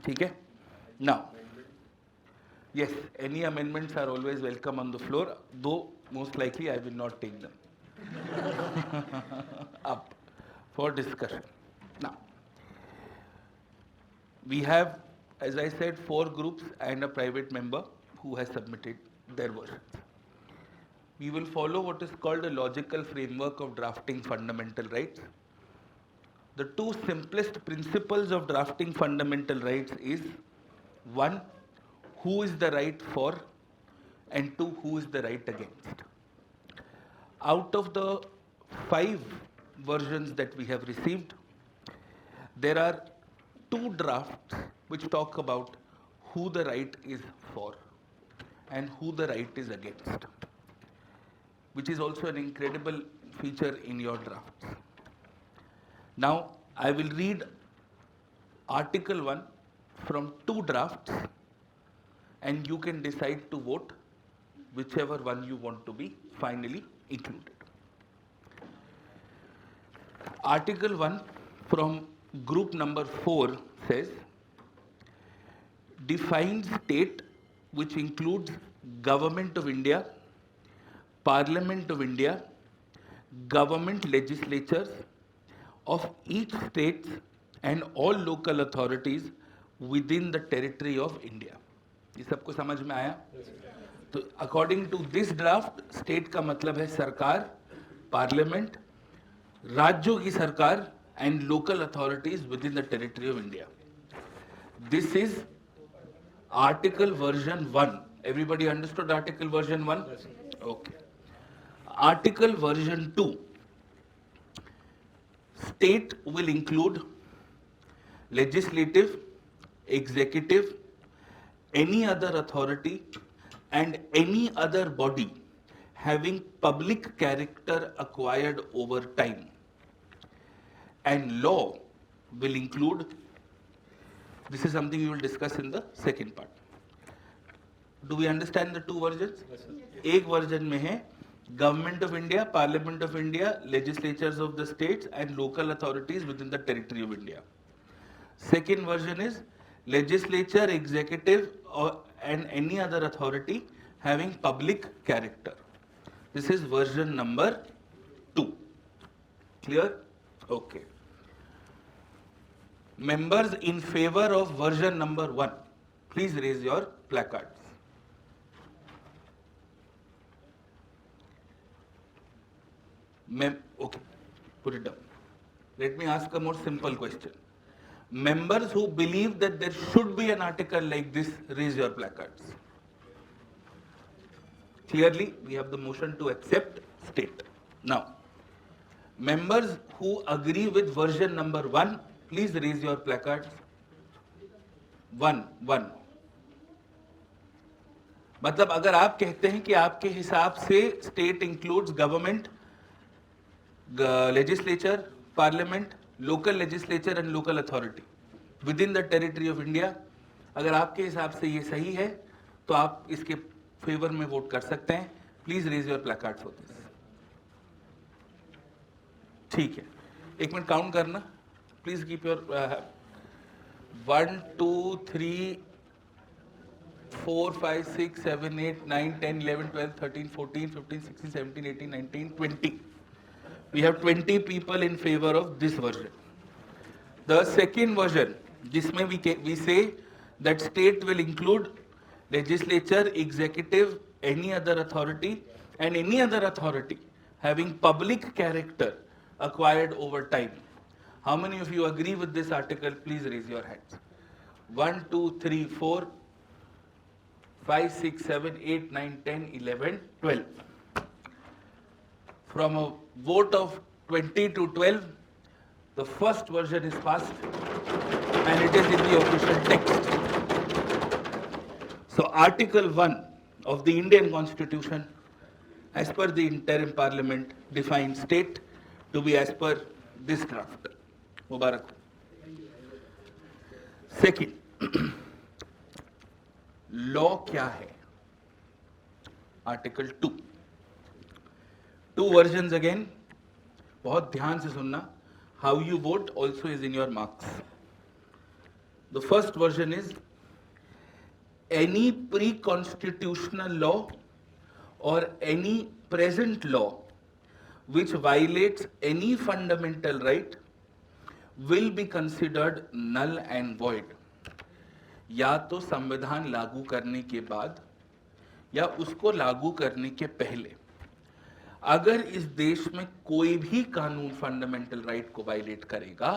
Okay? Now, yes, any amendments are always welcome on the floor, though most likely I will not take them up for discussion. Now, 1, 2, 3, 4, 5, 6 points लिखिए. 1 2 3 4 5 6 points लिखिए. What I have decided as the presiding officer of this House, we will take up the common ideas from all of these. I will discuss all the 4-5 versions. Whichever you will vote will be the final version. And then whatever is individually in either of the drafts, we will immediately vote, and if you have to include them, we will include them. Otherwise, we will not include them. This, in a different manner, but the same principle in parliamentary procedure, is called division of question. ठीक है? Now, yes, any amendments are always welcome on the floor, though most likely I will not take them We have, as I said, 4 groups and a private member who has submitted their versions. We will follow what is called a logical framework of drafting fundamental rights. The 2 simplest principles of drafting fundamental rights is 1, who is the right for, and 2, who is the right against. Out of the 5 versions that we have received, there are 2 drafts which talk about who the right is for and who the right is against, which is also an incredible feature in your drafts. Now, I will read Article 1 from 2 drafts, and you can decide to vote whichever one you want to be finally included. Article 1 from group number 4 says, defines state which includes Government of India, Parliament of India, government legislatures of each state and all local authorities within the territory of India. ये सबको समझ में आया? तो according to this draft, state का मतलब है सरकार, parliament, राज्यों की सरकार and local authorities within the territory of India. This is Article version 1. Everybody understood Article version 1? Okay. Article version 2. State will include legislative, executive, any other authority and any other body having public character acquired over time. And law will include, this is something we will discuss in the second part. Do we understand the 2 versions? एक version में है Government of India, Parliament of India, legislatures of the states and local authorities within the territory of India. Second version is legislature, executive and any other authority having public character. This is version number 2. Clear? Okay. Members in favor of version number 1, please raise your placards. Okay, put it down. Let me ask a more simple question. Members who believe that there should be an article like this, raise your placards. Clearly, we have the motion to accept, state. Now, members who agree with version number 1, please raise your placards. 1. मतलब अगर आप कहते हैं कि आपके हिसाब से state includes government, legislature, parliament, local legislature and local authority within the territory of India, अगर आपके हिसाब से ये सही है तो आप इसके फेवर में वोट कर सकते हैं. Please raise your placard for this. ठीक है, 1 मिनट काउंट करना. Please keep your 1 2 3 4 5 6 7 8 9 10 11 12 13 14 15 16 17 18 19 20. We have 20 people in favor of this version. The second version, जिसमें we say that state will include legislature, executive, any other authority and any other authority having public character acquired over time. How many of you agree with this article? Please raise your hands. 1 2 3 4 5 6 7 8 9 10 11 12. From a vote of 20 to 12, the first version is passed and it is in the official text. So Article 1 of the Indian Constitution, as per the interim parliament, defines state to be as per this draft. Mubarak. Second, law क्या है? Article 2. 2 versions again. बहुत ध्यान से सुनना. How you vote also is in your marks. The first version is any pre-constitutional law or any present law which violates any fundamental right will be considered null and void. या तो संविधान लागू करने के बाद या उसको लागू करने के पहले अगर इस देश में कोई भी कानून फंडामेंटल राइट को वायलेट करेगा,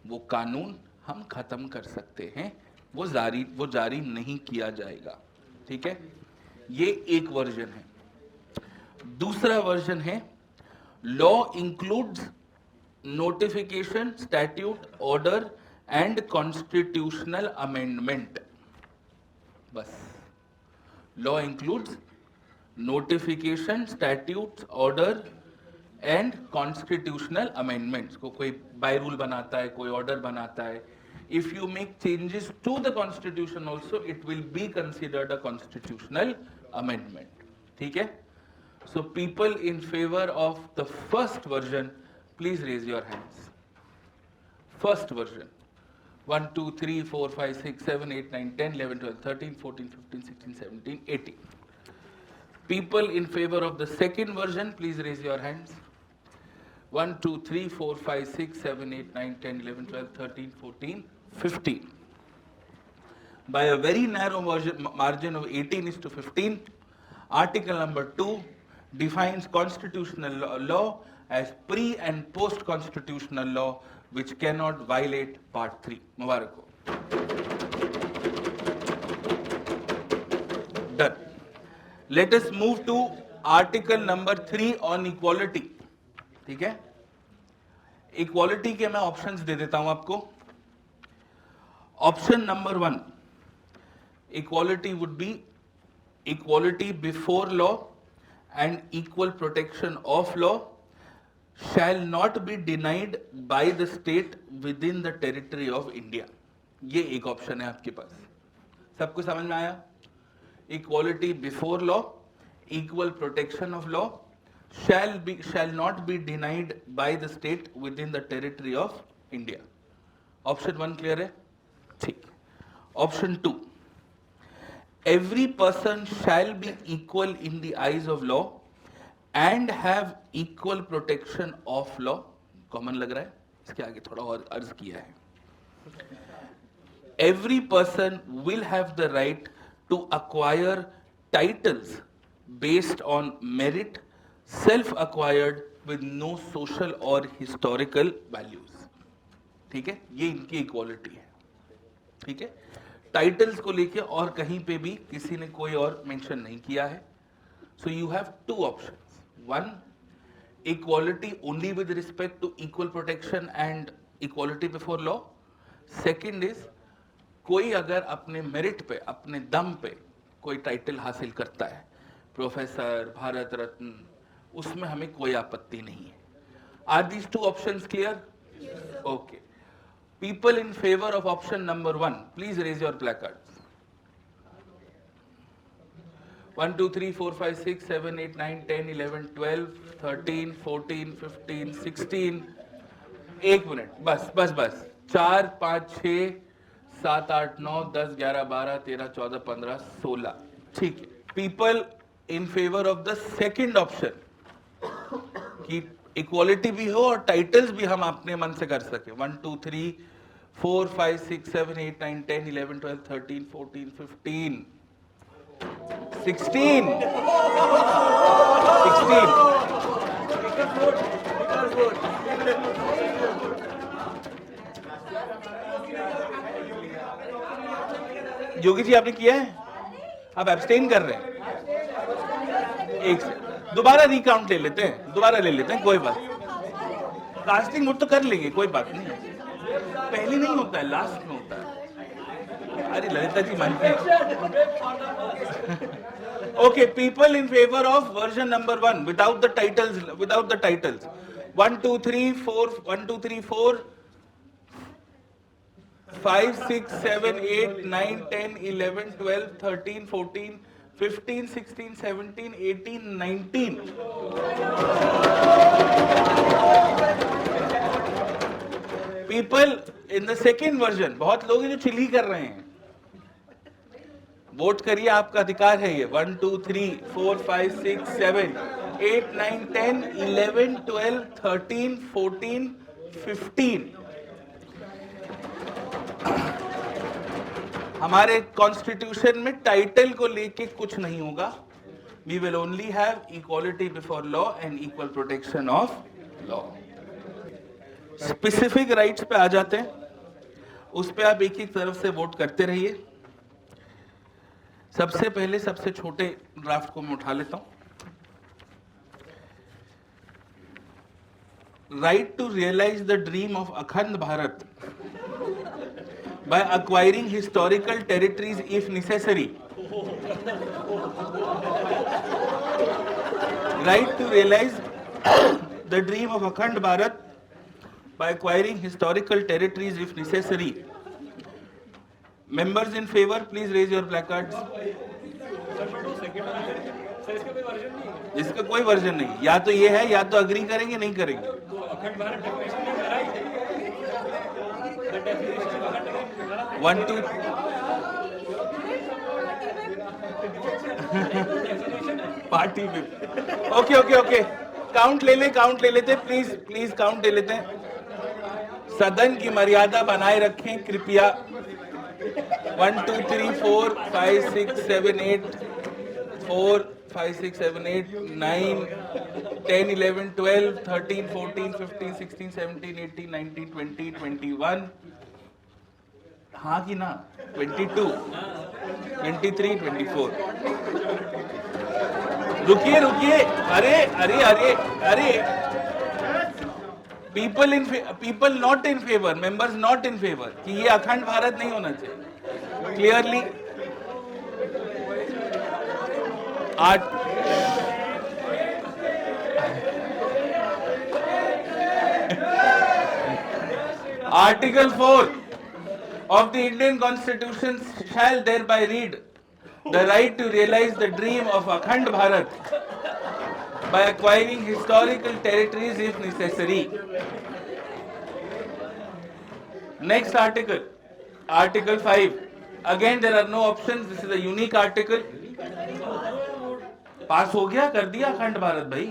वो कानून हम खत्म कर सकते हैं, वो जारी नहीं किया जाएगा। ठीक है, ये एक वर्जन है। दूसरा वर्जन है law includes notification, statute, order and constitutional amendment. बस, law includes notification, statute, order and constitutional amendments. को कोई बाय रूल बनाता है, कोई ऑर्डर बनाता है, if you make changes to the constitution also, it will be considered a constitutional amendment. ठीक है? So people in favor of the first version, please raise your hands. First version. 1, 2, 3, 4, 5, 6, 7, 8, 9, 10, 11, 12, 13, 14, 15, 16, 17, 18. People in favor of the second version, please raise your hands. 1, 2, 3, 4, 5, 6, 7, 8, 9, 10, 11, 12, 13, 14, 15. By a very narrow margin of 18:15, Article number 2 defines constitutional law as pre- and post-constitutional law which cannot violate Part 3. Mubarak ho. Done. Let us move to Article number 3 on equality. ठीक है, equality के मैं options दे देता हूं आपको। Option number 1, equality would be equality before law and equal protection of law shall not be denied by the state with in the territory of India. ये एक option है आपके पास। सबको समझ में आया? Equality before law, equal protection of law shall not be denied by the state within the territory of India. Option 1 clear है? ठीक। Option 2, every person shall be equal in the eyes of law and have equal protection of law. Common लग रहा है? इसके आगे थोड़ा और अर्ज किया है। Every person will have the right to acquire titles based on merit, self-acquired with no social or historical values. ठीक है, ये इनकी इक्वालिटी है। ठीक है, टाइटल्स को लेके और कहीं पे भी किसी ने कोई और मेंशन नहीं किया है। So you have two options. 1, equality only with respect to equal protection and equality before law. Second is, कोई अगर अपने मेरिट पे, अपने दम पे कोई टाइटल हासिल करता है, प्रोफेसर, भारत रत्न, उसमें हमें कोई आपत्ति नहीं है। Are these two options clear? Okay. People in favour of option number 1, please raise your placards. 1, 2, 3, 4, 5, 6, 7, 8, 9, 10, 11, 12, 13, 14, 15, 16। एक मिनट, बस 4, 5, 6, 7, 8, 9, 10, 11, 12, 13, 14, 15, 16। ठीक है। People in favour of the second option कि इक्वालिटी भी हो और टाइटल्स भी हम अपने मन से कर सके। 1, 2, 3, 4, 5, 6, 7, 8, 9, 10, 11, 12, 13, 14, 15, 16। योगी जी आपने किया है? आप एब्सटेन कर रहे हैं? एक से दोबारा रिकाउंट ले लेते हैं, कोई बात। कास्टिंग वोट तो कर लेंगे, कोई बात नहीं। पहले नहीं होता है, लास्ट में होता है। अरे ललिता जी मानते हैं। Okay, people in favour of version number 1 without the titles. 1, 2, 3, 4, 1, 2, 3, 4, 5, 6, 7, 8, 9, 10, 11, 12, 13, 14, 15, 16, 17, 18, 19। People in the second version, बहुत लोग हैं जो चिल्ली कर रहे हैं। वोट करिए, आपका अधिकार है ये। 1, 2, 3, 4, 5, 6, 7, 8, 9, 10, 11, 12, 13, 14, 15। हमारे कॉन्स्टिट्यूशन में टाइटल को लेके कुछ नहीं होगा. We will only have equality before law and equal protection of law. Specific rights पे आ जाते हैं. उस पे आप एक एक तरफ से वोट करते रहिए. सबसे पहले सबसे छोटे ड्राफ्ट को मैं उठा लेता हूं. Right to realize the dream of Akhand Bharat by acquiring historical territories if necessary. Right to realize the dream of Akhand Bharat by acquiring historical territories if necessary. Members in favor, please raise your placards. इसका कोई version नहीं. या तो ये है या तो agree करेंगे नहीं करेंगे. वन टू पार्टी में. ओके ओके ओके काउंट ले लेते. प्लीज काउंट ले लेते हैं. सदन की मर्यादा बनाए रखें कृपया. 1 2 3 4 5 6 7 8 4 5 6 7 8 9 10 11 12 13 14 15 16 17 18 19 20 21. हाँ कि ना 22 23 24. रुकिए. अरे people not in favor, members not in favor कि ये अखंड भारत नहीं होना चाहिए. Clearly Article 4 of the Indian Constitution shall thereby read the right to realize the dream of Akhand Bharat by acquiring historical territories if necessary. Next article, Article 5. Again, there are no options. This is a unique article. पास हो गया, कर दिया अखंड भारत भाई.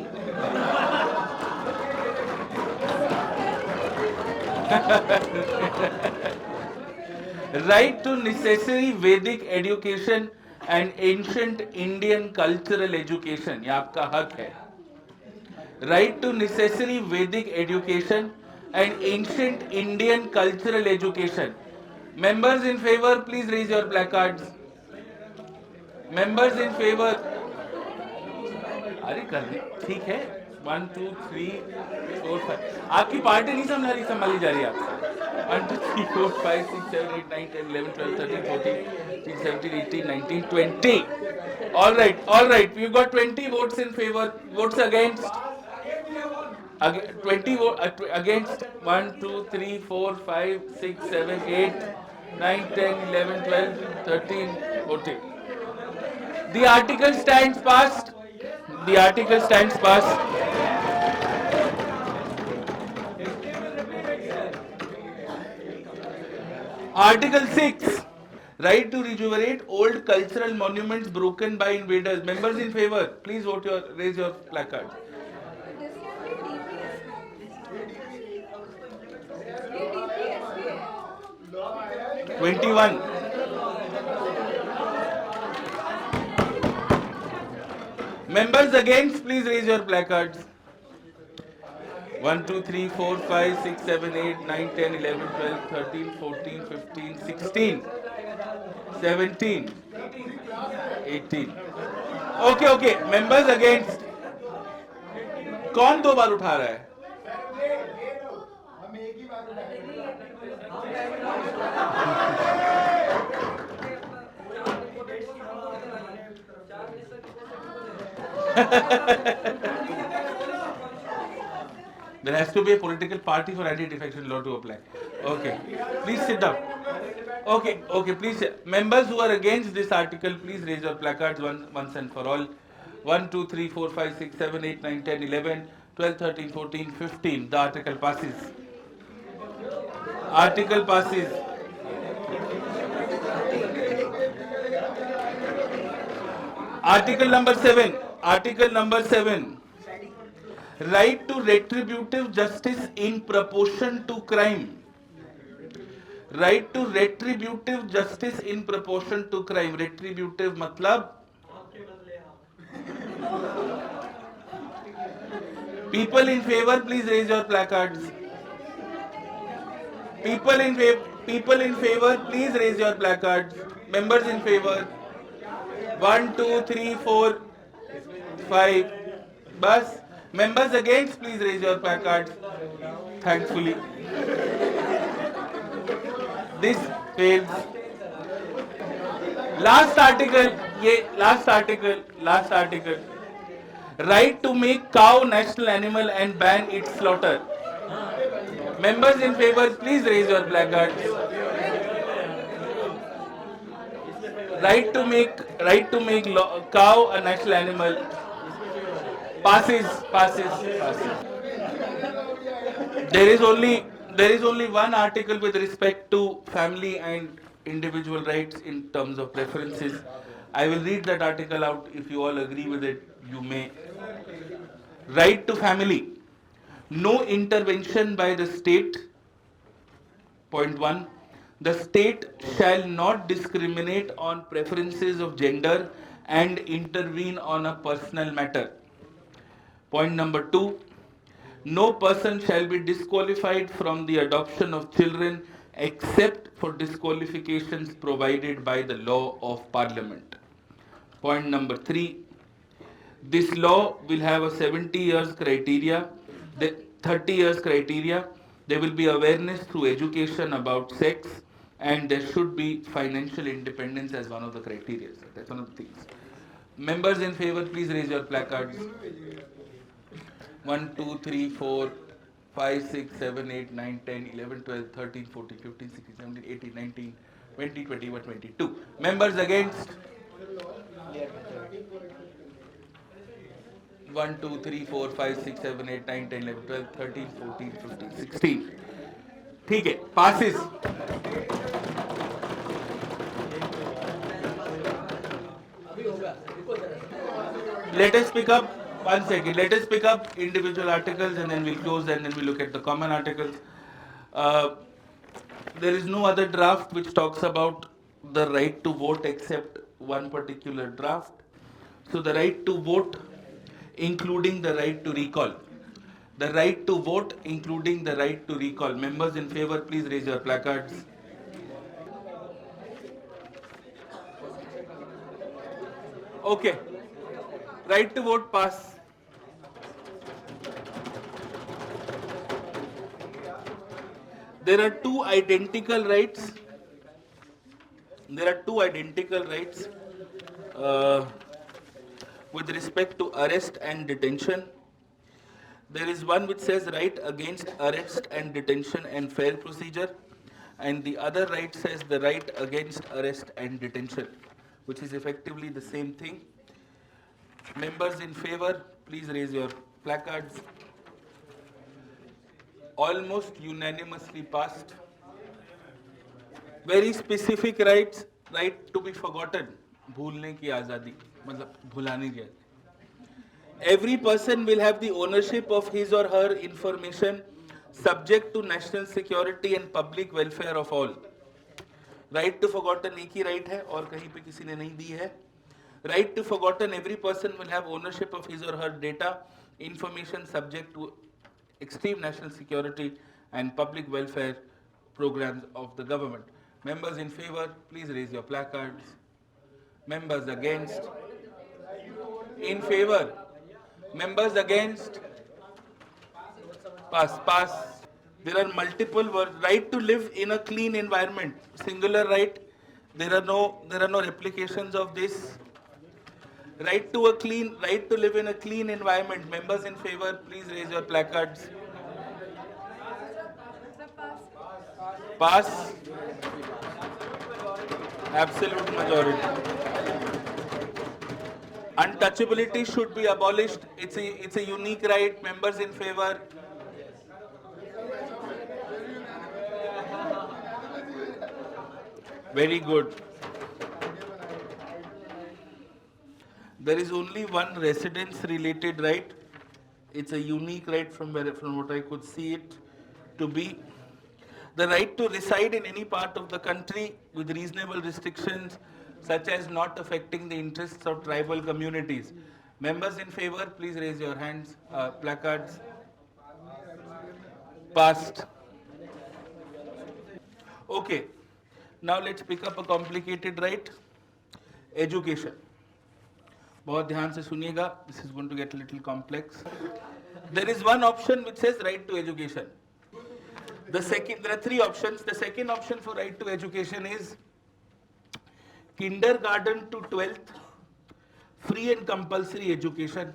Right to necessary Vedic education and ancient Indian cultural education. ये आपका हक है. Right to necessary Vedic education and ancient Indian cultural education. Members in favor, please raise your placards. Members in favor. अरे कर दे, ठीक है. 1 2 3 4 5. आपकी पार्टी नहीं संभाली जा रही है आपसे. 1 2 3 4 5 6 7 8 9 10 11 12 13 14 16 17 18 19 20. All right. We've got 20 votes in favor. Votes against. 20 against. 1 2 3 4 5 6 7 8 9 10 11 12 13 14. The article stands passed. Article 6. Right to rejuvenate old cultural monuments broken by invaders. Members in favor, please raise your placard. (21) Members against, please raise your placards. 1 2 3 4 5 6 7 8 9 10 11 12 13 14 15 16 17 18. Okay. Members against. कौन 2 बार उठा रहा है? There has to be a political party for anti-defection law to apply. Okay. Please sit down. Okay. Please. Members who are against this article, please raise your placards once and for all. 1 2 3 4 5 6 7 8 9 10 11 12 13 14 15. The article passes. Article number 7. Right to retributive justice in proportion to crime. Right to retributive justice in proportion to crime. Retributive मतलब people in favor, please raise your placards. People in favor, please raise your placards. Members in favor. 1, 2, 3, 4, 5. Bus. Members against, please raise your placards. Thankfully. This fails. Last article. Right to make cow national animal and ban its slaughter. Members in favor, please raise your placards. Right to make cow a national animal. Passes. There is only one article with respect to family and individual rights in terms of preferences. I will read that article out. If you all agree with it, you may. Right to family. No intervention by the state. Point 1. The state shall not discriminate on preferences of gender and intervene on a personal matter. Point number 2. No person shall be disqualified from the adoption of children except for disqualifications provided by the law of Parliament. Point number 3. This law will have a 70 years criteria, 30 years criteria. There will be awareness through education about sex, and there should be financial independence as one of the criteria. That's one of the things. Members in favor, please raise your placards. 1, 2, 3, 4, 5, 6, 7, 8, 9, 10, 11, 12, 13, 14, 15, 16, 17, 18, 19, 20, 21, 22. Members against? 1, 2, 3, 4, 5, 6, 7, 8, 9, 10, 11, 12, 13, 14, 15, 16. ठीक है, passes. Let us pick up, 1 second, let us pick up individual articles and then we'll close and then we'll look at the common articles. There is no other draft which talks about the right to vote except one particular draft. So the right to vote, including the right to recall. The right to vote, including the right to recall. Members in favor, please raise your placards. Okay. Right to vote pass. There are two identical rights. With respect to arrest and detention. There is one which says right against arrest and detention and fair procedure, and the other right says the right against arrest and detention, which is effectively the same thing. Members in favor, please raise your placards. Almost unanimously passed. Very specific rights, right to be forgotten, भूलने की आज़ादी, मतलब भुलाने की आज़ादी. Every person will have the ownership of his or her information subject to national security and public welfare of all. Right to forgotten एक ही right है और कहीं पे किसी ने नहीं दी है. Right to forgotten, every person will have ownership of his or her data, information subject to extreme national security and public welfare programs of the government. Members in favor, please raise your placards. Members against? In favor? Members against? Pass. There are multiple words. Right to live in a clean environment. Singular right. There are no replications of this. Right to live in a clean environment. Members in favor, please raise your placards. Pass. Absolute majority. Untouchability should be abolished. It's a unique right. Members in favor. Very good. There is only one residence-related right. It's a unique right from what I could see it to be. The right to reside in any part of the country with reasonable restrictions, such as not affecting the interests of tribal communities. Members in favor, please raise your hands. Placards. Passed. Okay. Now let's pick up a complicated right. Education. बहुत ध्यान से सुनिएगा. This is going to get a little complex. There is one option which says right to education. There are three options. The second option for right to education is kindergarten to 12th, free and compulsory education.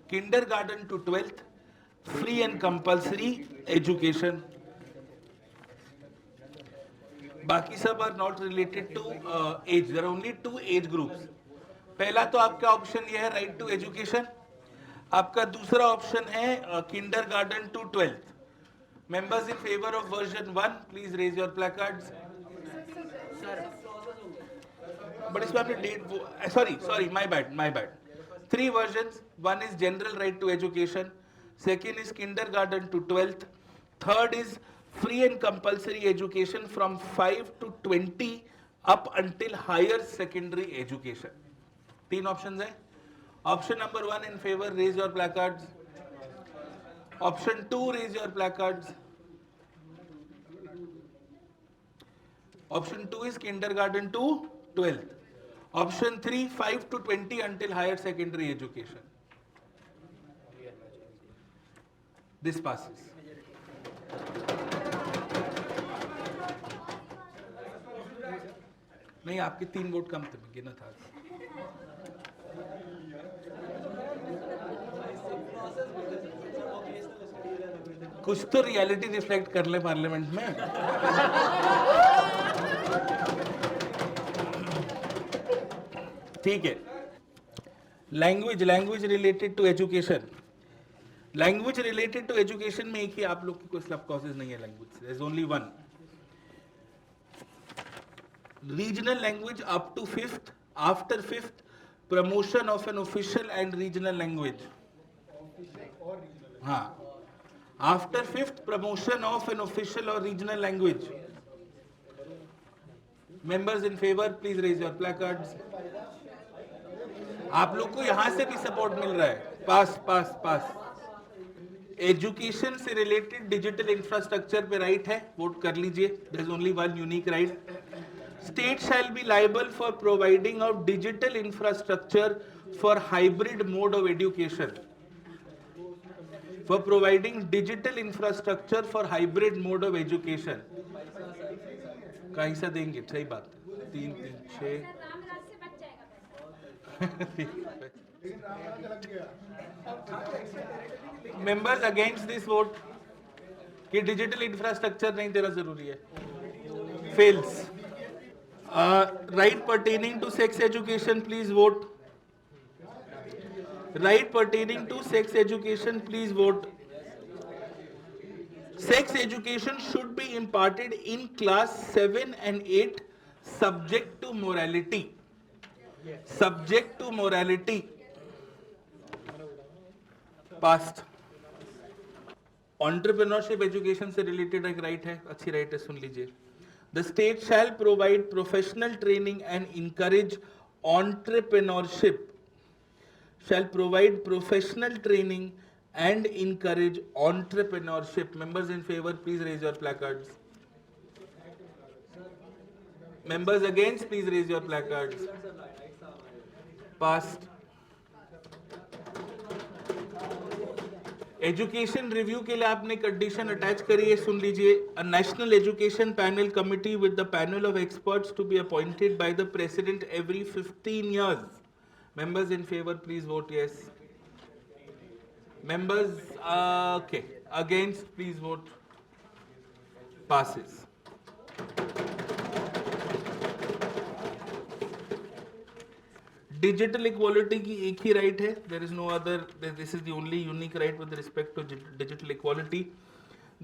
Kindergarten to 12th, free and compulsory education. बाकी सब are not related to age. There are only two age groups. पहला तो आपका option ये है right to education. आपका दूसरा option है kindergarten to 12th. Members in favor of version 1, please raise your placards. But इसमें आपने date, sorry, my bad. Three versions. One is general right to education. Second is kindergarten to 12th. Third is free and compulsory education from 5 to 20 up until higher secondary education. तीन options हैं. Option number 1 in favor, raise your placards. Option 2, raise your placards. Option 2 is kindergarten to 12th. Option 3, 5 to 20 until higher secondary education. This passes. नहीं, आपके 3 vote कम थे, मैं गिना था. कुछ तो रियलिटी रिफ्लेक्ट कर ले पार्लियामेंट में. ठीक है. Language related to education. Language related to education में एक ही आप लोग की कोई स्लब कॉजेज नहीं है. Language there is only one. Regional language up to 5th, after 5th promotion of an official and regional language. हाँ, after 5th promotion of an official or regional language. Members in favor, please raise your placards. आप लोग को यहां से भी support मिल रहा है. पास. एजुकेशन से रिलेटेड डिजिटल इंफ्रास्ट्रक्चर पे राइट है, वोट कर लीजिए. There is only one unique right. State shall be liable for providing of digital infrastructure for hybrid mode of education. For providing digital infrastructure for hybrid mode of education. का हिस्सा देंगे, सही बात. 3, 6. Members against this vote कि digital infrastructure नहीं देना जरूरी है. Fails. Right pertaining to sex education, please vote. Right pertaining to sex education, please vote. Sex education should be imparted in class 7 and 8 subject to morality. Subject to morality. Passed. Entrepreneurship education से related एक right है, अच्छी right है, सुन लीजिए. The state shall provide professional training and encourage entrepreneurship. Shall provide professional training and encourage entrepreneurship. Members in favor, please raise your placards. Members against, please raise your placards. Passed. Education review के लिए आपने condition attach करी है, सुन लीजिए. A national education panel committee with the panel of experts to be appointed by the president every 15 years. Members in favor, please vote yes. Members, okay. Against, please vote. Passes. Digital equality की एक ही right है. There is no other. This is the only unique right with respect to digital equality.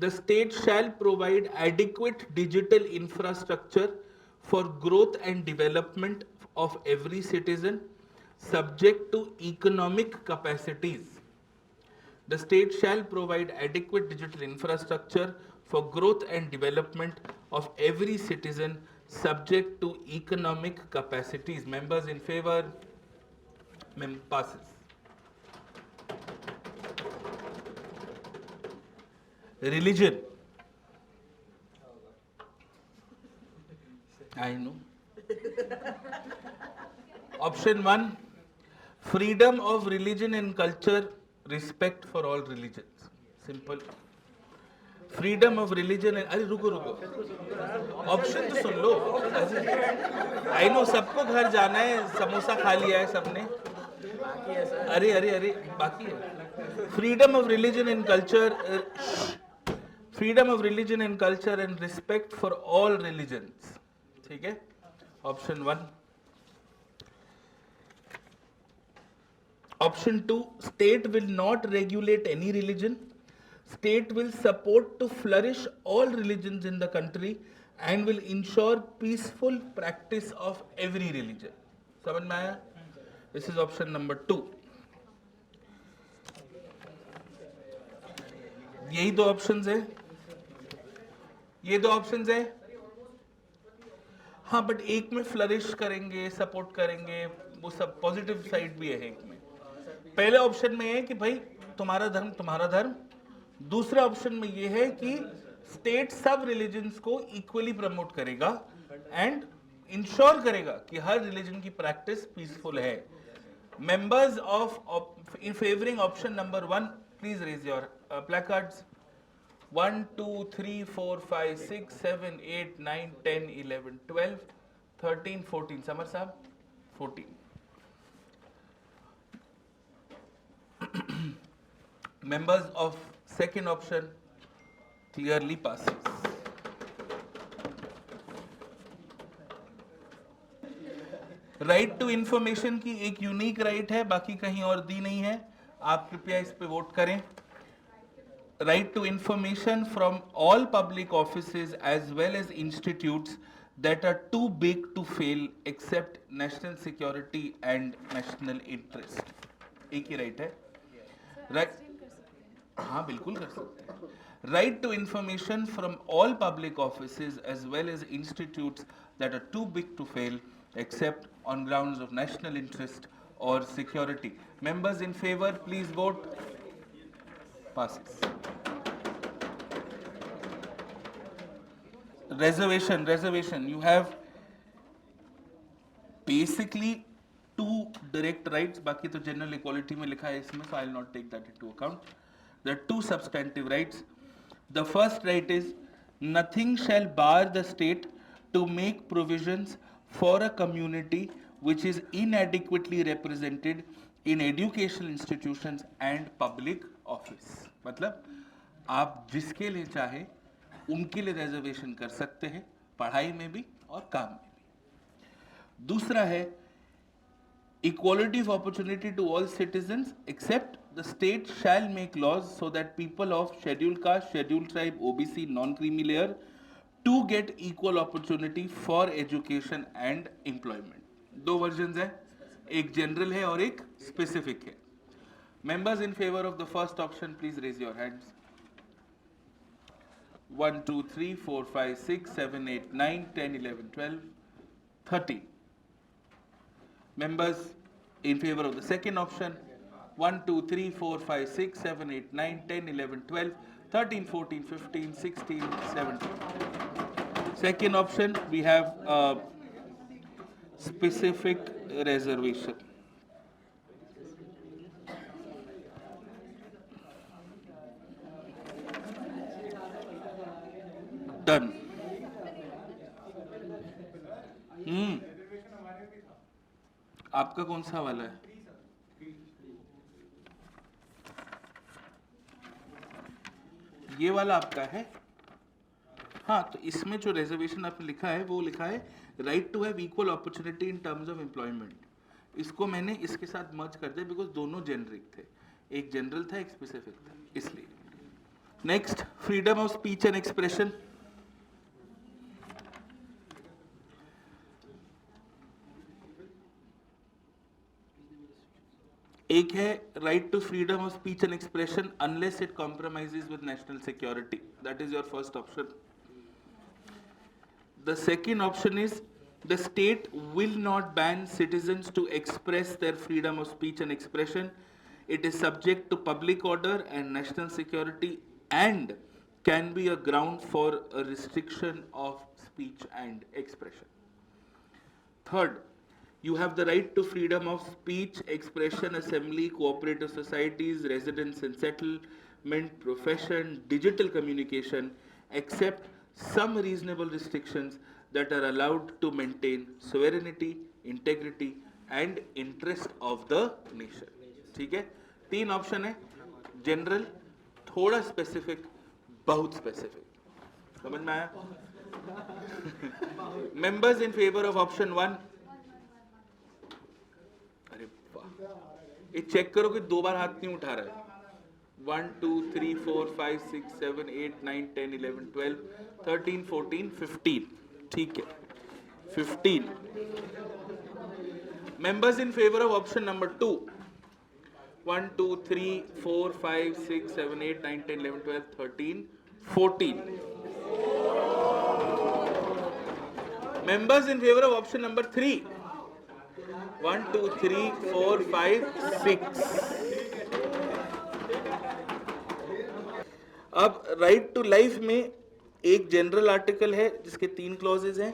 The state shall provide adequate digital infrastructure for growth and development of every citizen, subject to economic capacities. The state shall provide adequate digital infrastructure for growth and development of every citizen subject to economic capacities. Members in favor? Passes. Religion. I know. Option 1, freedom of religion and culture, respect for all religions. Simple. Freedom of religion and, अरे रुको option तो सुन लो. I know सबको घर जाना है, समोसा खा लिया है सबने. अरे बाकी है. Freedom of religion and culture, freedom of religion and culture and respect for all religions. ठीक है. Option 1. Option 2, state will not regulate any religion. State will support to flourish all religions in the country and will ensure peaceful practice of every religion. समझ में आया? This is option number 2. यही दो options है. ये दो options है. हाँ, बट एक में फ्लरिश करेंगे, सपोर्ट करेंगे, वो सब पॉजिटिव साइड भी है एक में. पहले ऑप्शन में है कि भाई तुम्हारा धर्म तुम्हारा धर्म. दूसरा ऑप्शन में ये है कि स्टेट सब रिलीजन्स को इक्वली प्रमोट करेगा एंड इंश्योर करेगा कि हर रिलीजन की प्रैक्टिस पीसफुल है. Members of in favouring option number 1, please raise your placards. 1 2 3 4 5 6 7 8 9 10 11 12 13 14. Samar साहब 14. Members of second option clearly passes. Right to information की एक यूनिक राइट है, बाकी कहीं और दी नहीं है. आप कृपया इस पे वोट करें. Right to information from all public offices as well as institutes that are too big to fail except national security and national interest. एक ही राइट है. राइट, हाँ बिल्कुल कर सकते हैं. Right to information from all public offices as well as institutes that are too big to fail except on grounds of national interest or security. Members in favor, please vote. Passes. Reservation. You have basically 2 direct rights. बाकी तो general equality में लिखा है इसमें, so I'll not take that into account. There are 2 substantive rights. The first right is nothing shall bar the state to make provisions for a community which is inadequately represented in educational institutions and public office. मतलब आप जिसके लिए चाहे उनके लिए reservation कर सकते हैं, पढ़ाई में भी और काम में भी. दूसरा है equality of opportunity to all citizens except the state shall make laws so that people of scheduled caste, scheduled tribe, OBC, non-creamy layer to get equal opportunity for education and employment. 2 versions है, एक general है और एक specific है. Members in favor of the first option, please raise your hands. 1 2 3 4 5 6 7 8 9 10 11 12 13. Members in favor of the second option, 1 2 3 4 5 6 7 8 9 10 11 12 13 14 15 16 17. Second option, we have specific reservation. Done. आपका कौन सा वाला है? ये वाला आपका है. हाँ, तो इसमें जो रिजर्वेशन आपने लिखा है वो लिखा है right to have equal opportunity in terms of employment. इसको मैंने इसके साथ मर्ज कर दिया बिकॉज दोनों जेनरिक थे, एक जनरल था एक स्पेसिफिक था, इसलिए. Next, freedom of speech and expression. एक है right to freedom of speech and expression unless it compromises with national security. That is your first option. The second option is the state will not ban citizens to express their freedom of speech and expression. It is subject to public order and national security and can be a ground for a restriction of speech and expression. Third, you have the right to freedom of speech, expression, assembly, cooperative societies, residence and settlement, profession, digital communication, except some reasonable restrictions that are allowed to maintain sovereignty, integrity and interest of the nation. ठीक है, तीन option है, general, थोड़ा specific, बहुत specific. समझ में आया? Members in favor of option 1. अरे वाह, ये चेक करो कि दो बार हाथ नहीं उठा रहा है. 1 2 3 4 5 6 7 8 9 10 11 12 13 14 15. ठीक है, 15. Members in favor of option number 2. 1 2 3 4 5 6 7 8 9 10 11 12 13 14. Members in favor of option number 3. 1 2 3 4 5 6. अब राइट टू लाइफ में एक जनरल आर्टिकल है जिसके 3 क्लॉजेज हैं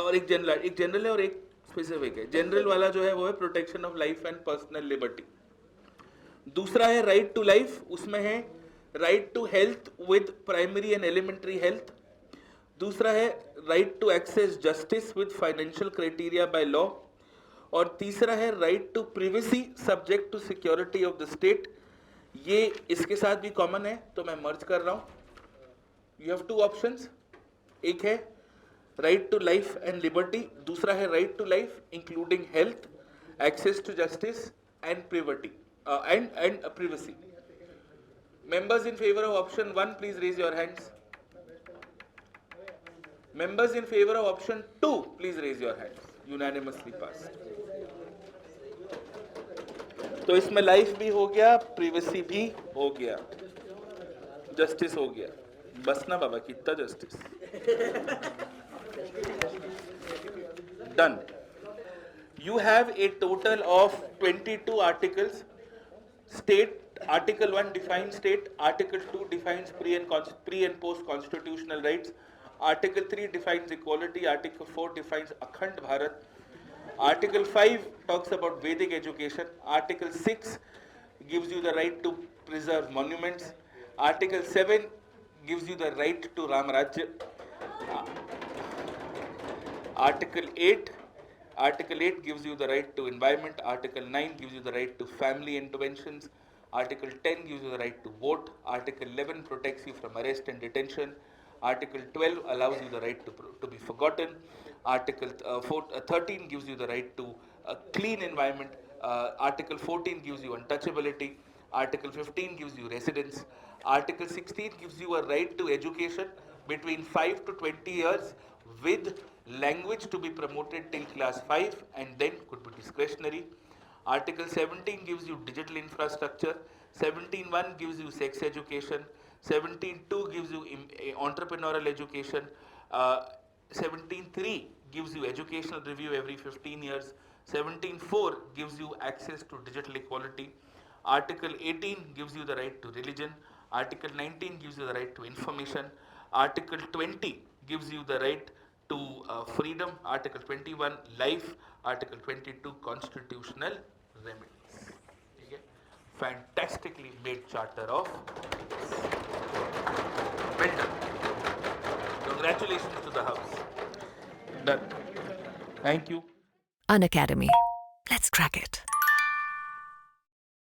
और एक जनरल है और एक स्पेसिफिक है. जनरल वाला जो है वो है protection of life and personal liberty. दूसरा है राइट टू लाइफ, उसमें है right to health with primary and elementary health. दूसरा है right to access justice with financial criteria by law. और तीसरा है right to privacy subject to security of the state. ये इसके साथ भी कॉमन है तो मैं मर्ज कर रहा हूं. You have 2 options. एक है right to life and liberty, दूसरा है right to life including health, access to justice and privity and privacy. Members in favor of option 1, please raise your hands. Members in favor of option 2, please raise your hands. Unanimously passed. तो इसमें life भी हो गया, privacy भी हो गया, justice हो गया. बस ना बाबा, कितना justice. Done. You have a total of 22 articles. State, Article 1 defines state, Article 2 defines pre and post constitutional rights, Article 3 defines equality, Article 4 defines Akhand Bharat, Article 5 talks about Vedic education, Article 6 gives you the right to preserve monuments, Article 7 gives you the right to Ram Rajya, Article 8 gives you the right to environment, Article 9 gives you the right to family interventions, Article 10 gives you the right to vote, Article 11 protects you from arrest and detention, Article 12 allows you the right to be forgotten, Article 13 gives you the right to a clean environment, Article 14 gives you untouchability, Article 15 gives you residence, Article 16 gives you a right to education between 5 to 20 years with language to be promoted till class 5 and then could be discretionary. Article 17 gives you digital infrastructure, 17.1 gives you sex education, 17.2 gives you entrepreneurial education, 17.3 gives you educational review every 15 years, 17.4 gives you access to digital equality, Article 18 gives you the right to religion, Article 19 gives you the right to information, Article 20 gives you the right to freedom, Article 21 life, Article 22 constitutional remedies. Okay? Fantastically made charter of well done. Congratulations to the house. Done. Thank you. Unacademy. Let's crack it.